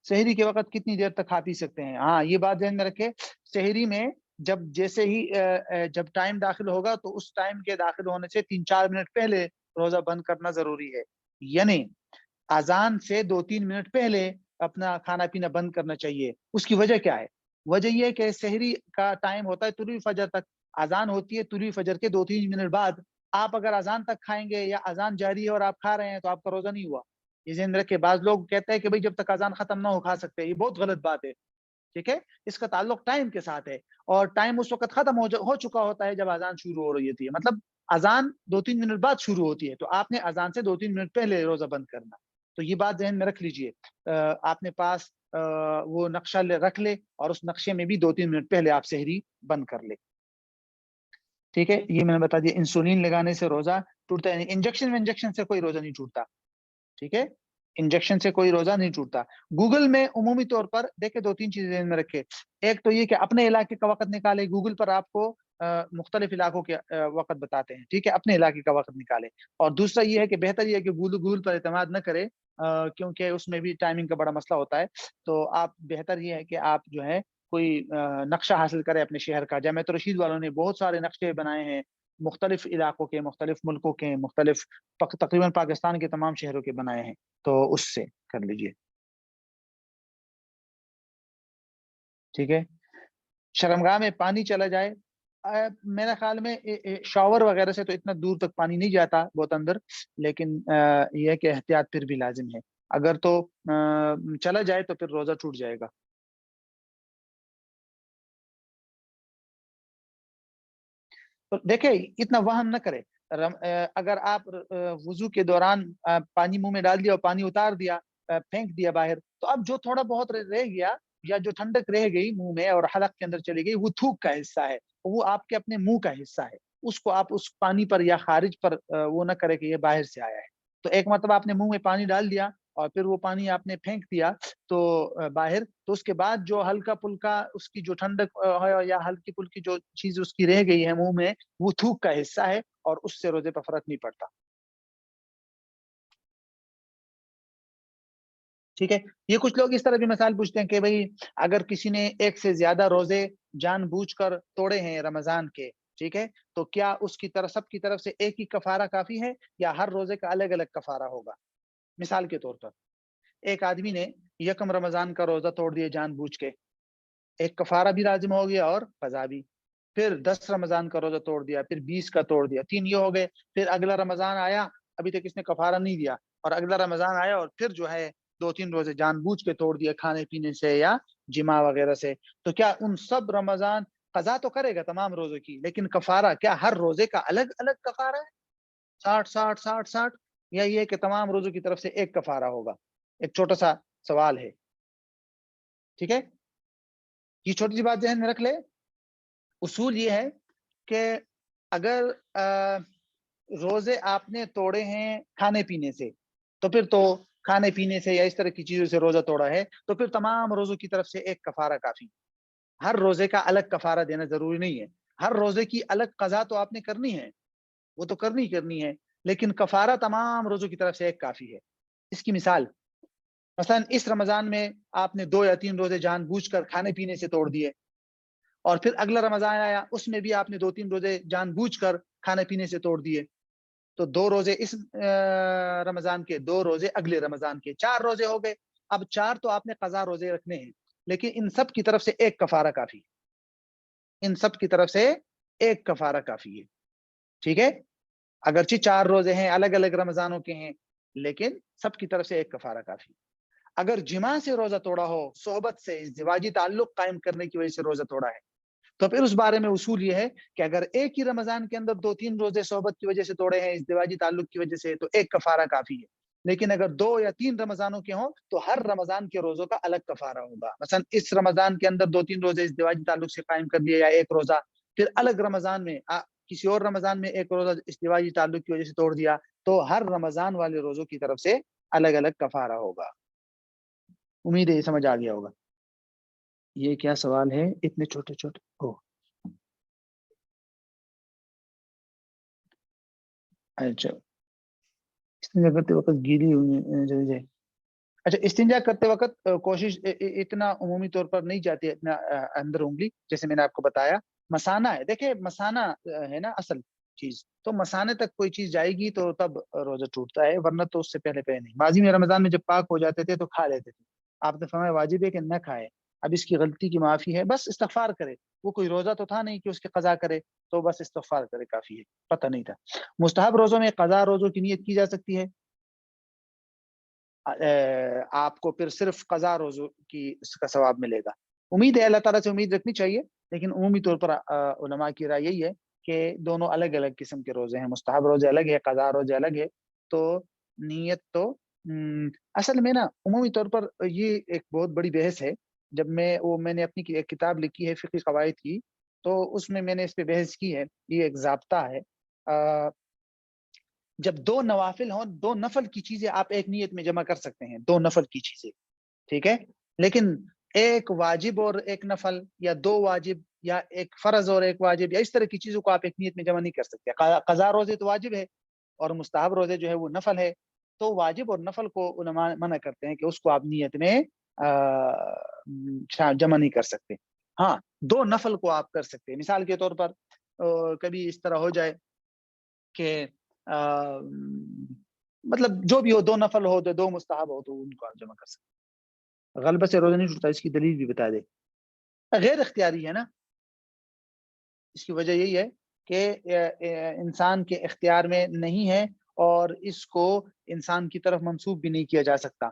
سحری کے وقت کتنی دیر تک کھا پی سکتے ہیں؟ ہاں، یہ بات ذہن میں رکھے، سحری میں جیسے ہی جب ٹائم داخل ہوگا تو اس ٹائم کے داخل ہونے سے 3-4 منٹ پہلے روزہ بند کرنا ضروری ہے. یعنی اذان سے 2-3 منٹ پہلے اپنا کھانا پینا بند کرنا چاہیے. اس کی وجہ کیا ہے؟ وجہ یہ ہے کہ سحری کا ٹائم ہوتا ہے طلوع فجر تک، اذان ہوتی ہے طلوع فجر کے 2-3 منٹ بعد. آپ اگر اذان تک کھائیں گے یا اذان جاری ہے اور آپ کھا رہے ہیں تو آپ کا روزہ نہیں ہوا. یہ ذہن رکھے، بعض لوگ کہتے ہیں کہ بھئی جب تک اذان ختم نہ ہو کھا سکتے، یہ بہت غلط بات ہے. ٹھیک ہے، اس کا تعلق ٹائم کے ساتھ ہے، اور ٹائم اس وقت ختم ہو چکا ہوتا ہے جب اذان شروع ہو رہی ہوتی ہے. مطلب اذان 2-3 منٹ بعد شروع ہوتی ہے تو آپ نے اذان سے 2-3 منٹ پہلے روزہ بند کرنا. تو یہ بات ذہن میں رکھ لیجئے. آپ نے پاس وہ نقشہ رکھ لے اور اس نقشے میں بھی 2-3 منٹ پہلے آپ سحری بند کر لے. ٹھیک ہے, یہ میں نے بتا دیا. انسولین لگانے سے روزہ ٹوٹتا ہے, انجیکشن سے کوئی روزہ نہیں ٹوٹتا. ٹھیک ہے, انجیکشن سے کوئی روزہ نہیں ٹوٹتا. گوگل میں عمومی طور پر دیکھیں 2-3 چیزیں ذہن میں رکھے. ایک تو یہ کہ اپنے علاقے کا وقت نکالے. گوگل پر آپ کو مختلف علاقوں کے وقت بتاتے ہیں. ٹھیک ہے, اپنے علاقے کا وقت نکالے. اور دوسرا یہ ہے کہ بہتر یہ ہے کہ گوگل پر اعتماد نہ کرے, کیونکہ اس میں بھی ٹائمنگ کا بڑا مسئلہ ہوتا ہے. تو آپ بہتر یہ ہے کہ آپ جو ہے کوئی نقشہ حاصل کرے اپنے شہر کا. جامعۃ الرشید والوں نے بہت سارے نقشے بنائے ہیں مختلف علاقوں کے, مختلف ملکوں کے, مختلف تقریباً پاکستان کے تمام شہروں کے بنائے ہیں. تو اس سے کر لیجئے. ٹھیک ہے, شرمگاہ میں پانی چلا جائے, میرے خیال میں شاور وغیرہ سے تو اتنا دور تک پانی نہیں جاتا بہت اندر, لیکن یہ ہے کہ احتیاط پھر بھی لازم ہے. اگر تو چلا جائے تو پھر روزہ ٹوٹ جائے گا. تو دیکھیں اتنا وہم نہ کرے. اگر آپ وضو کے دوران پانی منہ میں ڈال دیا اور پانی اتار دیا, پھینک دیا باہر, تو اب جو تھوڑا بہت رہ گیا یا جو ٹھنڈک رہ گئی منہ میں اور حلق کے اندر چلی گئی, وہ تھوک کا حصہ ہے, وہ آپ کے اپنے منہ کا حصہ ہے. اس کو آپ اس پانی پر یا خارج پر وہ نہ کرے کہ یہ باہر سے آیا ہے. تو ایک مرتبہ آپ نے منہ میں پانی ڈال دیا اور پھر وہ پانی آپ نے پھینک دیا تو باہر, تو اس کے بعد جو ہلکا پھلکا اس کی جو ٹھنڈک ہے یا ہلکی پھلکی جو چیز اس کی رہ گئی ہے منہ میں, وہ تھوک کا حصہ ہے اور اس سے روزے پر فرق نہیں پڑتا. ٹھیک ہے, یہ کچھ لوگ اس طرح بھی مثال پوچھتے ہیں کہ بھئی اگر کسی نے ایک سے زیادہ روزے جان بوجھ کر توڑے ہیں رمضان کے, ٹھیک ہے, تو کیا اس کی طرف سب کی طرف سے ایک ہی کفارہ کافی ہے یا ہر روزے کا الگ الگ کفارہ ہوگا؟ مثال کے طور پر ایک آدمی نے یکم رمضان کا روزہ توڑ دیا جان بوجھ کے, ایک کفارہ بھی لازم ہو گیا اور قضا بھی. پھر 10 رمضان کا روزہ توڑ دیا, پھر 20 کا توڑ دیا, 3 یہ ہو گئے. پھر اگلا رمضان آیا, ابھی تک اس نے کفارہ نہیں دیا, اور اگلا رمضان آیا اور پھر جو ہے 2-3 روزے جان بوجھ کے توڑ دیا کھانے پینے سے یا جماع وغیرہ سے. تو کیا ان سب رمضان قضا تو کرے گا تمام روزوں کی, لیکن کفارہ کیا ہر روزے کا الگ الگ کفارہ ہے 60 یا یہ کہ تمام روزوں کی طرف سے ایک کفارہ ہوگا؟ ایک چھوٹا سا سوال ہے. ٹھیک ہے, یہ چھوٹی سی بات ذہن میں رکھ لے. اصول یہ ہے کہ اگر روزے آپ نے توڑے ہیں کھانے پینے سے, تو پھر تو کھانے پینے سے یا اس طرح کی چیزوں سے روزہ توڑا ہے تو پھر تمام روزوں کی طرف سے ایک کفارہ کافی. ہر روزے کا الگ کفارہ دینا ضروری نہیں ہے. ہر روزے کی الگ قضا تو آپ نے کرنی ہے, وہ تو کرنی ہے, لیکن کفارہ تمام روزوں کی طرف سے ایک کافی ہے. اس کی مثال, مثلا اس رمضان میں آپ نے 2 یا 3 روزے جان بوجھ کر کھانے پینے سے توڑ دیے, اور پھر اگلا رمضان آیا, اس میں بھی آپ نے 2-3 روزے جان بوجھ کر کھانے پینے سے توڑ دیے. تو 2 روزے اس رمضان کے, 2 روزے اگلے رمضان کے, 4 روزے ہو گئے. اب 4 تو آپ نے قضا روزے رکھنے ہیں, لیکن ان سب کی طرف سے ایک کفارہ کافی, ان سب کی طرف سے ایک کفارہ کافی ہے. ٹھیک ہے, اگرچہ 4 روزے ہیں الگ الگ رمضانوں کے ہیں, لیکن سب کی طرف سے ایک کفارہ کافی. اگر جماع سے روزہ توڑا ہو, صحبت سے, ازدواجی تعلق قائم کرنے کی وجہ سے روزہ توڑا ہے, تو پھر اس بارے میں اصول یہ ہے کہ اگر ایک ہی رمضان کے اندر 2-3 روزے صحبت کی وجہ سے توڑے ہیں, ازدواجی تعلق کی وجہ سے, تو ایک کفارہ کافی ہے. لیکن اگر 2 یا 3 رمضانوں کے ہوں تو ہر رمضان کے روزوں کا الگ کفارہ ہوگا. مثلا اس رمضان کے اندر 2-3 روزے ازدواجی تعلق سے قائم کر دیا یا ایک روزہ, پھر الگ رمضان میں کسی اور رمضان میں ایک روزہ ازدواجی تعلق کی وجہ سے توڑ دیا, تو ہر رمضان والے روزوں کی طرف سے الگ الگ کفارہ ہوگا. امید ہے یہ سمجھ آ گیا ہوگا. یہ کیا سوال ہے اتنے چھوٹے چھوٹے؟ اچھا, استنجا کرتے وقت گیلی ہوئی, اچھا استنجا کرتے وقت کوشش اتنا عمومی طور پر نہیں جاتی ہے اتنا اندر انگلی, جیسے میں نے آپ کو بتایا مسانہ ہے. دیکھیں مسانہ ہے نا اصل چیز, تو مسانے تک کوئی چیز جائے گی تو تب روزہ ٹوٹتا ہے, ورنہ تو اس سے پہلے نہیں. ماضی میں رمضان میں جب پاک ہو جاتے تھے تو کھا لیتے تھے, آپ نے فرمایا واجب ہے کہ نہ کھائے. اب اس کی غلطی کی معافی ہے, بس استغفار کرے. وہ کوئی روزہ تو تھا نہیں کہ اس کی قضا کرے, تو بس استغفار کرے کافی ہے, پتہ نہیں تھا. مستحب روزوں میں قضا روزوں کی نیت کی جا سکتی ہے. آپ کو پھر صرف قضا روزوں کی اس کا ثواب ملے گا. امید ہے, اللہ تعالیٰ سے امید رکھنی چاہیے, لیکن عمومی طور پر علماء کی رائے یہی ہے کہ دونوں الگ الگ قسم کے روزے ہیں. مستحب روزے الگ ہے, قضا روزے الگ ہے, تو نیت تو اصل میں نا عمومی طور پر یہ ایک بہت بڑی بحث ہے. جب میں نے اپنی ایک کتاب لکھی ہے فقہی قواعد کی، تو اس میں نے اس پہ بحث کی ہے. یہ ایک ضابطہ ہے. جب دو نوافل ہوں، دو نفل کی چیزیں آپ ایک نیت میں جمع کر سکتے ہیں، دو نفل کی چیزیں، ٹھیک ہے. لیکن ایک واجب اور ایک نفل، یا دو واجب یا ایک فرض اور ایک واجب، یا اس طرح کی چیزوں کو آپ ایک نیت میں جمع نہیں کر سکتے. قضا روزے تو واجب ہے اور مستحب روزے جو ہے وہ نفل ہے. تو واجب اور نفل کو علماء منع کرتے ہیں کہ اس کو آپ نیت میں جمع نہیں کر سکتے. ہاں، دو نفل کو آپ کر سکتے ہیں. مثال کے طور پر کبھی اس طرح ہو جائے کہ مطلب جو بھی ہو، دو نفل ہو تو دو مستحب ہو تو ان کو آپ جمع کر سکتے ہیں. غلبہ سے روزہ نہیں ٹوٹتا، اس کی دلیل بھی بتا دے. غیر اختیاری ہے نا. اس کی وجہ یہی ہے کہ انسان کے اختیار میں نہیں ہے اور اس کو انسان کی طرف منسوب بھی نہیں کیا جا سکتا.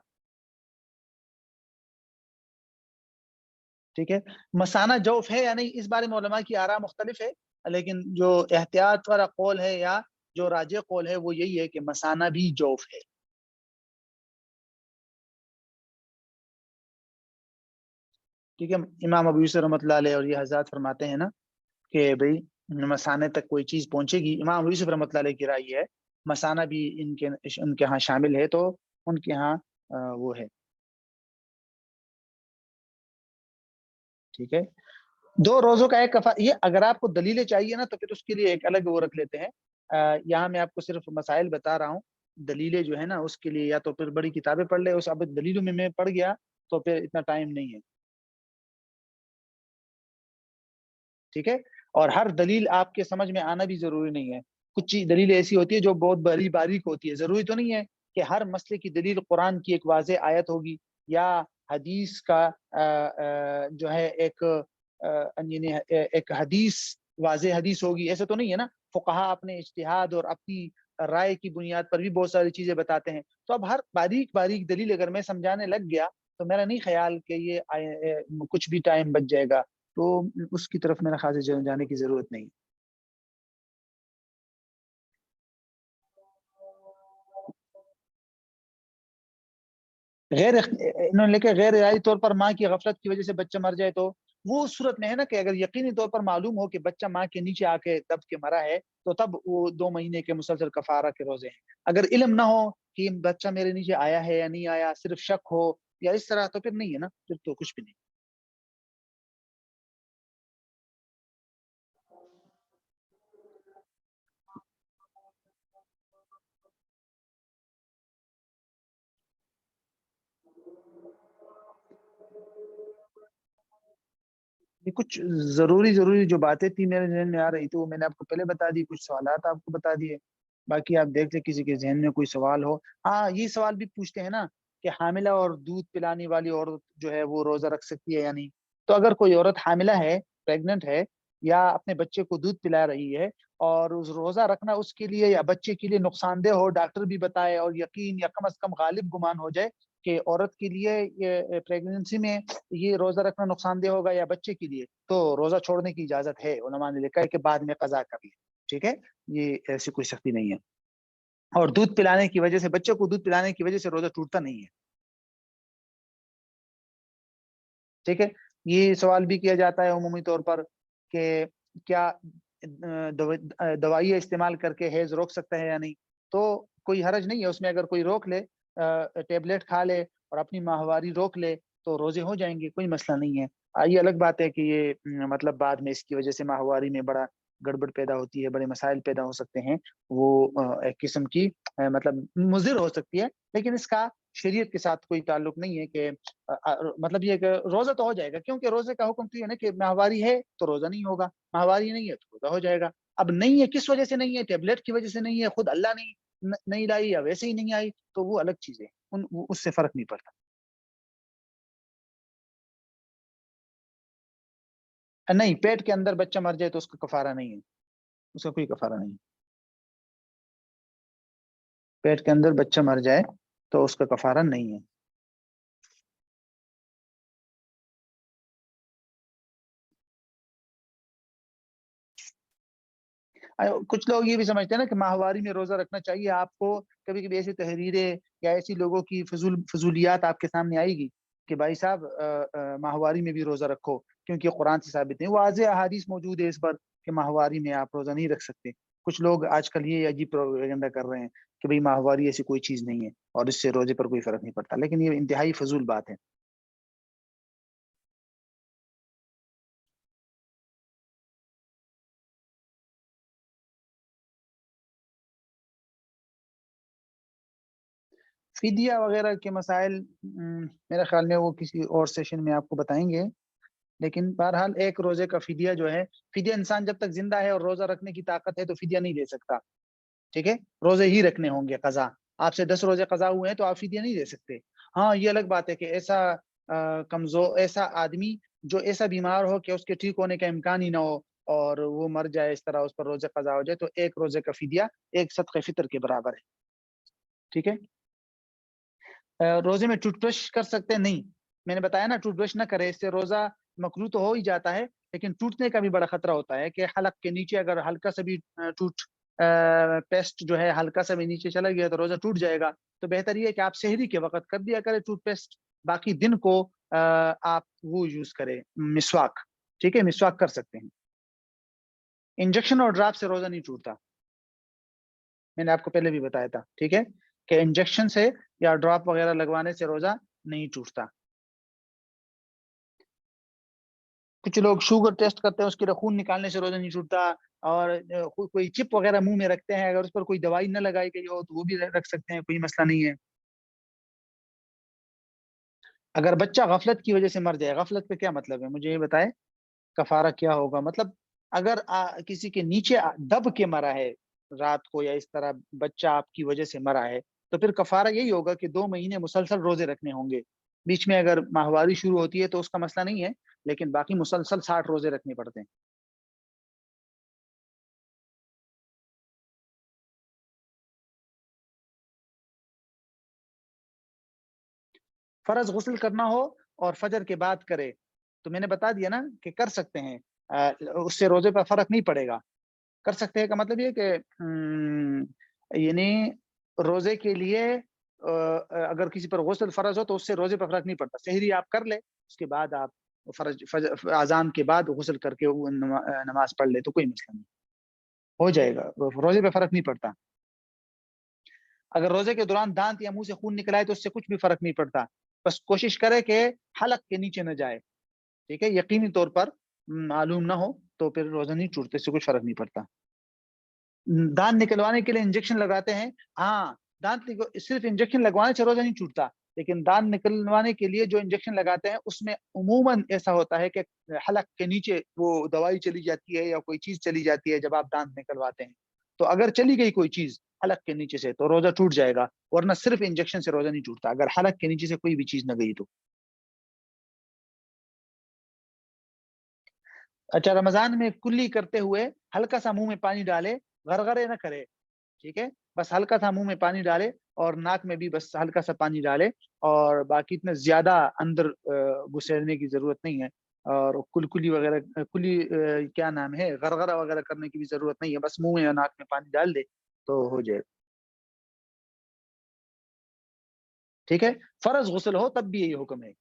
ٹھیک ہے. مثانہ جوف ہے یا نہیں، اس بارے میں علماء کی آراء مختلف ہے، لیکن جو احتیاط والا قول ہے یا جو راجح قول ہے وہ یہی ہے کہ مثانہ بھی جوف ہے. ٹھیک ہے. امام ابو یوسف رحمۃ اللہ علیہ اور یہ حضرات فرماتے ہیں نا کہ بھئی مثانے تک کوئی چیز پہنچے گی. امام ابو یوسف رحمۃ اللہ علیہ کی رائے ہے مثانہ بھی ان کے ہاں شامل ہے، تو ان کے ہاں وہ ہے. ٹھیک ہے. دو روزوں کا ایک کفارہ، یہ اگر آپ کو دلیلیں چاہیے نا تو پھر اس کے لیے ایک الگ وہ رکھ لیتے ہیں. یہاں میں آپ کو صرف مسائل بتا رہا ہوں. دلیلیں جو ہے نا اس کے لیے یا تو پھر بڑی کتابیں پڑھ لے. اس اب دلیلوں میں پڑھ گیا تو پھر اتنا ٹائم نہیں ہے. ٹھیک ہے. اور ہر دلیل آپ کے سمجھ میں آنا بھی ضروری نہیں ہے. کچھ چیز دلیل ایسی ہوتی ہے جو بہت بڑی باریک ہوتی ہے. ضروری تو نہیں ہے کہ ہر مسئلے کی دلیل قرآن کی ایک واضح آیت ہوگی یا حدیث کا جو ہے ایک حدیث واضح حدیث ہوگی. ایسا تو نہیں ہے نا. فقہا اپنے اجتہاد اور اپنی رائے کی بنیاد پر بھی بہت ساری چیزیں بتاتے ہیں. تو اب ہر باریک باریک دلیل اگر میں سمجھانے لگ گیا تو میرا نہیں خیال کہ یہ کچھ بھی ٹائم بچ جائے گا. تو اس کی طرف میرا خاص جانے کی ضرورت نہیں. انہوں نے لکھا غیر ارادی طور پر ماں کی غفلت کی وجہ سے بچہ مر جائے تو وہ اس صورت میں ہے نا کہ اگر یقینی طور پر معلوم ہو کہ بچہ ماں کے نیچے آ کے دب کے مرا ہے تو تب وہ 2 مہینے کے مسلسل کفارہ کے روزے ہیں. اگر علم نہ ہو کہ بچہ میرے نیچے آیا ہے یا نہیں آیا، صرف شک ہو یا اس طرح، تو پھر نہیں ہے نا. پھر تو کچھ بھی نہیں. یہ کچھ ضروری جو باتیں تھی میرے ذہن میں آ رہی تھی وہ میں نے آپ کو پہلے بتا دی. کچھ سوالات آپ کو بتا دیے. باقی آپ دیکھ لیں کسی کے ذہن میں کوئی سوال ہو. ہاں، یہ سوال بھی پوچھتے ہیں نا کہ حاملہ اور دودھ پلانے والی عورت جو ہے وہ روزہ رکھ سکتی ہے یا نہیں. تو اگر کوئی عورت حاملہ ہے، پریگننٹ ہے، یا اپنے بچے کو دودھ پلا رہی ہے اور اس روزہ رکھنا اس کے لیے یا بچے کے لیے نقصان دہ ہو، ڈاکٹر بھی بتائے اور یقین یا کم از کم غالب گمان ہو جائے کہ عورت کے لیے یہ پریگننسی میں یہ روزہ رکھنا نقصان دہ ہوگا یا بچے کے لیے، تو روزہ چھوڑنے کی اجازت ہے. علماء نے لکھا ہے کہ بعد میں قضا کر لے. ٹھیک ہے. یہ ایسی کوئی سختی نہیں ہے. اور دودھ پلانے کی وجہ سے، بچے کو دودھ پلانے کی وجہ سے روزہ ٹوٹتا نہیں ہے. ٹھیک ہے. یہ سوال بھی کیا جاتا ہے عمومی طور پر کہ کیا دوائی استعمال کر کے حیض روک سکتا ہے یا نہیں. تو کوئی حرج نہیں ہے اس میں. اگر کوئی روک لے، ٹیبلٹ کھا لے اور اپنی ماہواری روک لے تو روزے ہو جائیں گے. کوئی مسئلہ نہیں ہے. یہ الگ بات ہے کہ یہ مطلب بعد میں اس کی وجہ سے ماہواری میں بڑا گڑبڑ پیدا ہوتی ہے، بڑے مسائل پیدا ہو سکتے ہیں. وہ ایک قسم کی مطلب مضر ہو سکتی ہے. لیکن اس کا شریعت کے ساتھ کوئی تعلق نہیں ہے کہ مطلب یہ کہ روزہ تو ہو جائے گا، کیونکہ روزے کا حکم تو یہ ہے نا کہ ماہواری ہے تو روزہ نہیں ہوگا، ماہواری نہیں ہے تو روزہ ہو جائے گا. اب نہیں ہے، کس وجہ سے نہیں ہے؟ ٹیبلٹ کی وجہ سے نہیں ہے، خود اللہ نہیں لائی یا ویسے ہی نہیں آئی، تو وہ الگ چیز ہے. اس سے فرق نہیں پڑتا. نہیں، پیٹ کے اندر بچہ مر جائے تو اس کا کفارہ نہیں ہے. اس کا کوئی کفارہ نہیں. پیٹ کے اندر بچہ مر جائے تو اس کا کفارہ نہیں ہے. کچھ لوگ یہ بھی سمجھتے ہیں نا کہ ماہواری میں روزہ رکھنا چاہیے آپ کو. کبھی کبھی ایسی تحریریں یا ایسی لوگوں کی فضولیات آپ کے سامنے آئے گی کہ بھائی صاحب ماہواری میں بھی روزہ رکھو, کیونکہ قرآن سے ثابت نہیں, واضح احادیث موجود ہے اس پر کہ ماہواری میں آپ روزہ نہیں رکھ سکتے. کچھ لوگ آج کل یہ عجیب پروپیگنڈا کر رہے ہیں کہ بھئی ماہواری ایسی کوئی چیز نہیں ہے اور اس سے روزے پر کوئی فرق نہیں پڑتا, لیکن یہ انتہائی فضول بات ہے. فدیہ وغیرہ کے مسائل میرے خیال میں وہ کسی اور سیشن میں آپ کو بتائیں گے, لیکن بہرحال ایک روزے کا فدیہ جو ہے, فدیہ انسان جب تک زندہ ہے اور روزہ رکھنے کی طاقت ہے تو فدیہ نہیں دے سکتا. ٹھیک ہے, روزے ہی رکھنے ہوں گے قضا. آپ سے 10 روزے قضا ہوئے ہیں تو آپ فدیہ نہیں دے سکتے. ہاں یہ الگ بات ہے کہ ایسا کمزور ایسا آدمی جو ایسا بیمار ہو کہ اس کے ٹھیک ہونے کا امکان ہی نہ ہو اور وہ مر جائے, اس طرح اس پر روزے قضا ہو جائے, تو ایک روزے کا فدیہ ایک صدقہ فطر کے برابر ہے. ٹھیک ہے, روزے میں ٹوتھ برش کر سکتے ہیں؟ نہیں, میں نے بتایا نا ٹوتھ برش نہ کرے, اس سے روزہ مکروہ تو ہو ہی جاتا ہے, لیکن ٹوٹنے کا بھی بڑا خطرہ ہوتا ہے کہ حلق کے نیچے اگر ہلکا سا بھی ٹوتھ پیسٹ جو ہے ہلکا سا بھی نیچے چلا گیا تو روزہ ٹوٹ جائے گا. تو بہتر یہ ہے کہ آپ سحری کے وقت کر دیا کرے ٹوتھ پیسٹ, باقی دن کو آپ وہ یوز کرے مسواک. ٹھیک ہے, مسواک کر سکتے ہیں. انجیکشن اور ڈراپ سے روزہ نہیں ٹوٹتا, میں نے آپ کو پہلے بھی بتایا تھا. ٹھیک ہے, کہ انجیکشن سے یا ڈراپ وغیرہ لگوانے سے روزہ نہیں ٹوٹتا. کچھ لوگ شوگر ٹیسٹ کرتے ہیں, اس کے خون نکالنے سے روزہ نہیں ٹوٹتا, اور کوئی چپ وغیرہ منہ میں رکھتے ہیں, اگر اس پر کوئی دوائی نہ لگائی گئی ہو تو وہ بھی رکھ سکتے ہیں, کوئی مسئلہ نہیں ہے. اگر بچہ غفلت کی وجہ سے مر جائے, غفلت کا کیا مطلب ہے مجھے یہ بتائے, کفارہ کیا ہوگا؟ مطلب اگر کسی کے نیچے دب کے مرا ہے رات کو, یا اس طرح بچہ آپ کی وجہ سے مرا ہے, تو پھر کفارہ یہی ہوگا کہ 2 مہینے مسلسل روزے رکھنے ہوں گے. بیچ میں اگر ماہواری شروع ہوتی ہے تو اس کا مسئلہ نہیں ہے, لیکن باقی مسلسل 60 روزے رکھنے پڑتے ہیں. فرض غسل کرنا ہو اور فجر کے بعد کرے تو میں نے بتا دیا نا کہ کر سکتے ہیں, اس سے روزے پر فرق نہیں پڑے گا. کر سکتے ہیں کا مطلب یہ کہ یعنی روزے کے لیے اگر کسی پر غسل فرض ہو تو اس سے روزے پر فرق نہیں پڑتا. سحری آپ کر لے, اس کے بعد آپ اذان کے بعد غسل کر کے نماز پڑھ لے تو کوئی مسئلہ نہیں, ہو جائے گا, روزے پہ فرق نہیں پڑتا. اگر روزے کے دوران دانت یا منہ سے خون نکل آئے تو اس سے کچھ بھی فرق نہیں پڑتا, بس کوشش کرے کہ حلق کے نیچے نہ جائے. ٹھیک ہے, یقینی طور پر معلوم نہ ہو تو پھر روزہ نہیں ٹوٹتے, اس سے کچھ فرق نہیں پڑتا. دانت نکلوانے کے لیے انجیکشن لگاتے ہیں, ہاں دانت صرف انجیکشن لگوانے سے روزہ نہیں ٹوٹتا, لیکن دانت نکلوانے کے لیے جو انجیکشن لگاتے ہیں اس میں عموماً ایسا ہوتا ہے کہ حلق کے نیچے وہ دوائی چلی جاتی ہے یا کوئی چیز چلی جاتی ہے جب آپ دانت نکلواتے ہیں, تو اگر چلی گئی کوئی چیز حلق کے نیچے سے تو روزہ ٹوٹ جائے گا, ورنہ صرف انجیکشن سے روزہ نہیں ٹوٹتا اگر حلق کے نیچے سے کوئی بھی چیز نہ گئی تو. اچھا, رمضان میں کلی کرتے ہوئے ہلکا سا منہ میں پانی ڈالے, غرغرے نہ کرے. ٹھیک ہے, بس ہلکا سا منہ میں پانی ڈالے اور ناک میں بھی بس ہلکا سا پانی ڈالے, اور باقی اتنا زیادہ اندر گسیرنے کی ضرورت نہیں ہے, اور کلی وغیرہ کلی کیا نام ہے غرغرہ وغیرہ کرنے کی بھی ضرورت نہیں ہے, بس منہ یا ناک میں پانی ڈال دے تو ہو جائے. ٹھیک ہے, فرض غسل ہو تب بھی یہی حکم ہے,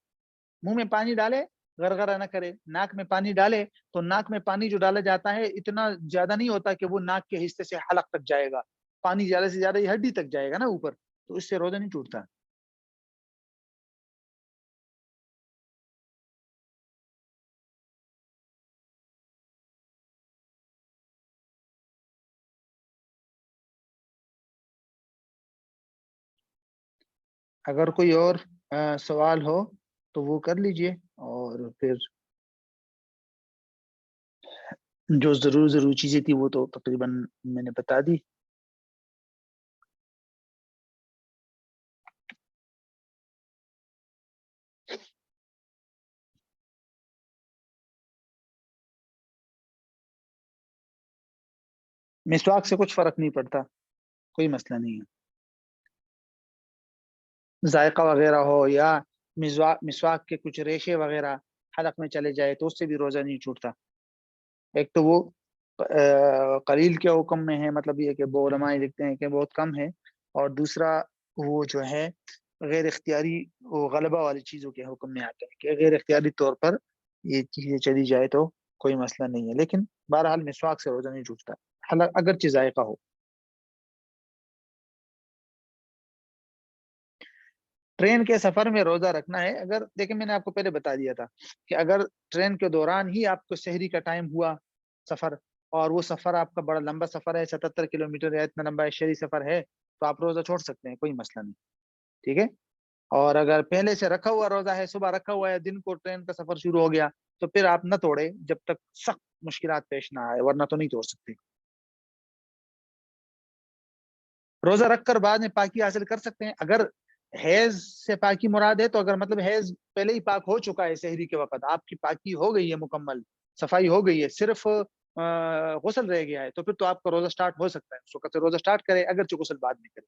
منہ میں پانی ڈالے غرغرہ نہ کرے. ناک میں پانی ڈالے تو ناک میں پانی جو ڈالا جاتا ہے اتنا زیادہ نہیں ہوتا کہ وہ ناک کے حصے سے حلق تک جائے گا, پانی زیادہ سے زیادہ یہ ہڈی تک جائے گا نا اوپر, تو اس سے روزہ نہیں ٹوٹتا. اگر کوئی اور سوال ہو تو وہ کر لیجئے, اور پھر جو ضرور چیزیں تھی وہ تو تقریباً میں نے بتا دی. مسواک سے کچھ فرق نہیں پڑتا, کوئی مسئلہ نہیں ہے. ذائقہ وغیرہ ہو یا مسواک کے کچھ ریشے وغیرہ حلق میں چلے جائے تو اس سے بھی روزہ نہیں چھوٹتا. ایک تو وہ قلیل کے حکم میں ہے، مطلب یہ کہ وہ علماء لکھتے ہیں کہ بہت کم ہے، اور دوسرا وہ جو ہے غیر اختیاری وہ غلبہ والی چیزوں کے حکم میں آتا ہے کہ غیر اختیاری طور پر یہ چیزیں چلی جائے تو کوئی مسئلہ نہیں ہے، لیکن بہرحال مسواک سے روزہ نہیں ٹوٹتا اگرچہ ذائقہ ہو۔ ٹرین کے سفر میں روزہ رکھنا ہے، اگر دیکھیں میں نے آپ کو پہلے بتا دیا تھا کہ اگر ٹرین کے دوران ہی آپ کو سحری کا ٹائم ہوا سفر، اور وہ سفر آپ کا بڑا لمبا سفر ہے، 77 کلومیٹر یا اتنا لمبا شہری سفر ہے، تو آپ روزہ چھوڑ سکتے ہیں، کوئی مسئلہ نہیں، ٹھیک ہے۔ اور اگر پہلے سے رکھا ہوا روزہ ہے، صبح رکھا ہوا ہے، دن کو ٹرین کا سفر شروع ہو گیا، تو پھر آپ نہ توڑے جب تک سخت مشکلات پیش نہ آئے، ورنہ تو نہیں توڑ سکتے۔ روزہ رکھ کر بعد میں پاکی حاصل کر سکتے ہیں، اگر حیض سے پاکی مراد ہے تو اگر مطلب حیض پہلے ہی پاک ہو چکا ہے، سحری کے وقت آپ کی پاکی ہو گئی ہے، مکمل صفائی ہو گئی ہے، صرف غسل رہ گیا ہے، تو پھر تو آپ کا روزہ سٹارٹ ہو سکتا ہے، اس وقت سے روزہ سٹارٹ کرے، اگرچہ غسل بعد میں کرے،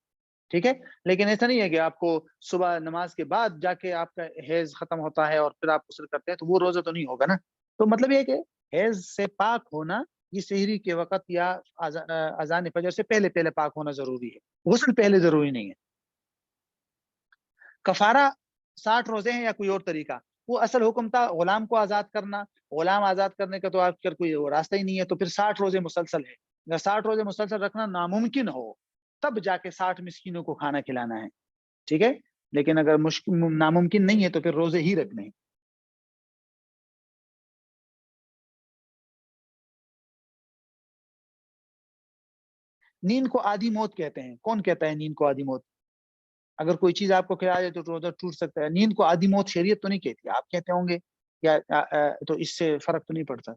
ٹھیک ہے۔ لیکن ایسا نہیں ہے کہ آپ کو صبح نماز کے بعد جا کے آپ کا حیض ختم ہوتا ہے اور پھر آپ غسل کرتے ہیں، تو وہ روزہ تو نہیں ہوگا نا۔ تو مطلب یہ کہ حیض سے پاک ہونا یہ سحری کے وقت یا اذان فجر سے پہلے پہلے پاک ہونا ضروری ہے، غسل پہلے ضروری نہیں ہے۔ کفارہ 60 روزے ہیں یا کوئی اور طریقہ، وہ اصل حکم تھا غلام کو آزاد کرنا، غلام آزاد کرنے کا تو آپ کا کوئی راستہ ہی نہیں ہے، تو پھر 60 روزے مسلسل ہے۔ اگر 60 روزے مسلسل رکھنا ناممکن ہو تب جا کے 60 مسکینوں کو کھانا کھلانا ہے، ٹھیک ہے، لیکن اگر ناممکن نہیں ہے تو پھر روزے ہی رکھنے ہیں۔ نیند کو آدھی موت کہتے ہیں، کون کہتا ہے نیند کو آدھی موت؟ اگر کوئی چیز آپ کو کھلا دے تو روزہ ٹوٹ سکتا ہے، نیند کو آدھی موت شریعت تو نہیں کہتی، آپ کہتے ہوں گے یا تو اس سے فرق تو نہیں پڑتا۔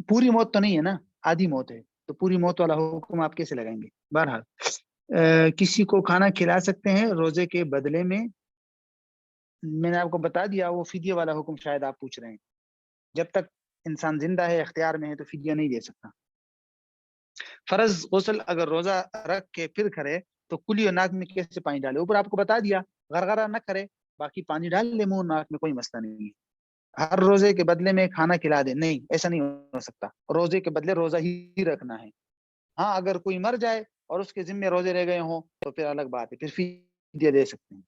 پوری موت تو نہیں ہے نا، آدھی موت ہے، تو پوری موت والا حکم آپ کیسے لگائیں گے؟ بہرحال کسی کو کھانا کھلا سکتے ہیں روزے کے بدلے میں نے آپ کو بتا دیا، وہ فدیہ والا حکم شاید آپ پوچھ رہے ہیں، جب تک انسان زندہ ہے، اختیار میں ہے، تو فدیہ نہیں دے سکتا۔ فرض غسل اگر روزہ رکھ کے پھر کرے تو کلی اور ناک میں کیسے پانی ڈالے، اوپر آپ کو بتا دیا، غرغرہ نہ کرے، باقی پانی ڈال لے منہ ناک میں، کوئی مسئلہ نہیں ہے۔ ہر روزے کے بدلے میں کھانا کھلا دے، نہیں، ایسا نہیں ہو سکتا، روزے کے بدلے روزہ ہی رکھنا ہے۔ ہاں اگر کوئی مر جائے اور اس کے ذمے روزے رہ گئے ہوں تو پھر الگ بات ہے، پھر فدیہ دے سکتے ہیں۔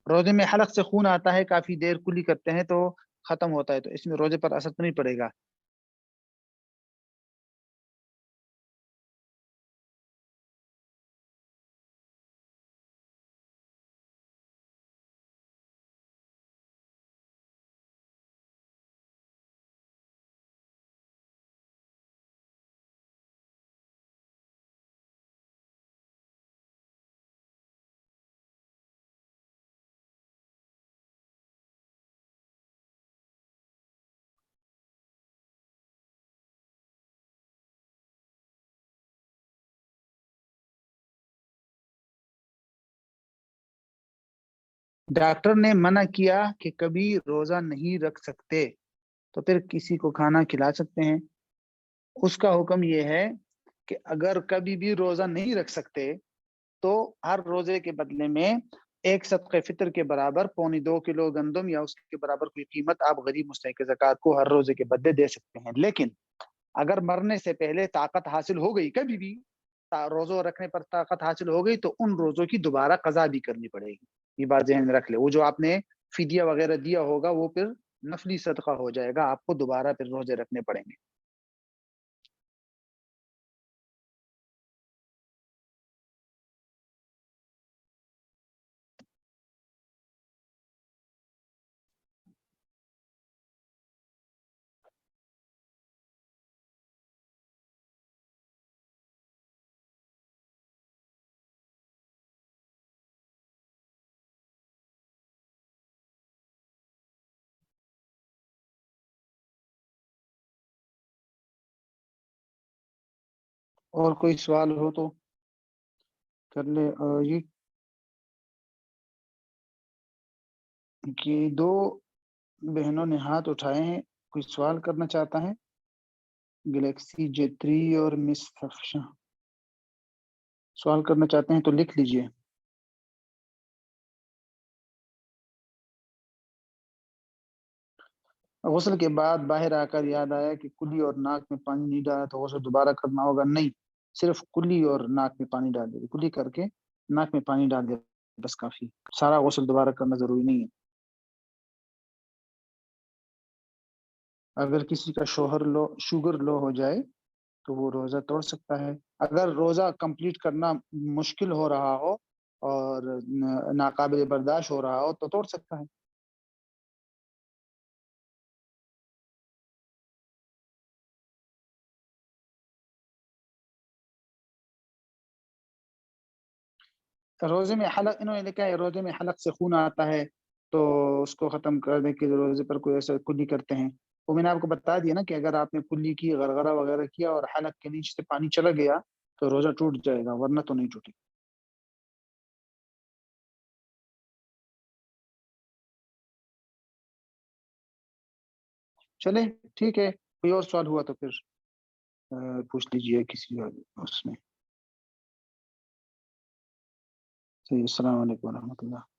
روزے میں حلق سے خون آتا ہے، کافی دیر کلی کرتے ہیں تو ختم ہوتا ہے، تو اس میں روزے پر اثر تو نہیں پڑے گا۔ ڈاکٹر نے منع کیا کہ کبھی روزہ نہیں رکھ سکتے، تو پھر کسی کو کھانا کھلا سکتے ہیں؟ اس کا حکم یہ ہے کہ اگر کبھی بھی روزہ نہیں رکھ سکتے تو ہر روزے کے بدلے میں ایک صدقہ فطر کے برابر 1.25 کلو گندم یا اس کے برابر کوئی قیمت آپ غریب مستحق زکوٰۃ کو ہر روزے کے بدلے دے سکتے ہیں۔ لیکن اگر مرنے سے پہلے طاقت حاصل ہو گئی، کبھی بھی روزوں رکھنے پر طاقت حاصل ہو گئی، تو ان روزوں کی دوبارہ قضا بھی کرنی پڑے گی، یہ بات ذہن میں رکھ لے۔ وہ جو آپ نے فدیہ وغیرہ دیا ہوگا وہ پھر نفلی صدقہ ہو جائے گا، آپ کو دوبارہ پھر روزے رکھنے پڑیں گے۔ اور کوئی سوال ہو تو کر لے۔ یہ کہ دو بہنوں نے ہاتھ اٹھائے ہیں، کوئی سوال کرنا چاہتا ہے؟ گلیکسی J3 اور مس افشا سوال کرنا چاہتے ہیں تو لکھ لیجئے۔ غسل کے بعد باہر آ کر یاد آیا کہ کلی اور ناک میں پانی نہیں ڈالا تو غسل دوبارہ کرنا ہوگا؟ نہیں، صرف کلی اور ناک میں پانی ڈال دے، کلی کر کے ناک میں پانی ڈال دے بس کافی، سارا غسل دوبارہ کرنا ضروری نہیں ہے۔ اگر کسی کا شوگر لو ہو جائے تو وہ روزہ توڑ سکتا ہے۔ اگر روزہ کمپلیٹ کرنا مشکل ہو رہا ہو اور ناقابل برداشت ہو رہا ہو تو توڑ سکتا ہے۔ روزے میں حلق انہوں نے لکھا ہے روزے میں حلق سے خون آتا ہے تو اس کو ختم کرنے کے روزے پر کوئی ایسا کلی کرتے ہیں۔ وہ میں نے آپ کو بتا دیا نا کہ اگر آپ نے کلی کی، غرغرہ وغیرہ کیا اور حلق کے نیچے سے پانی چلا گیا تو روزہ ٹوٹ جائے گا، ورنہ تو نہیں ٹوٹے۔ چلیں ٹھیک ہے، کوئی اور سوال ہوا تو پھر پوچھ لیجیے کسی اور اس میں۔ جی السلام علیکم ورحمۃ اللہ۔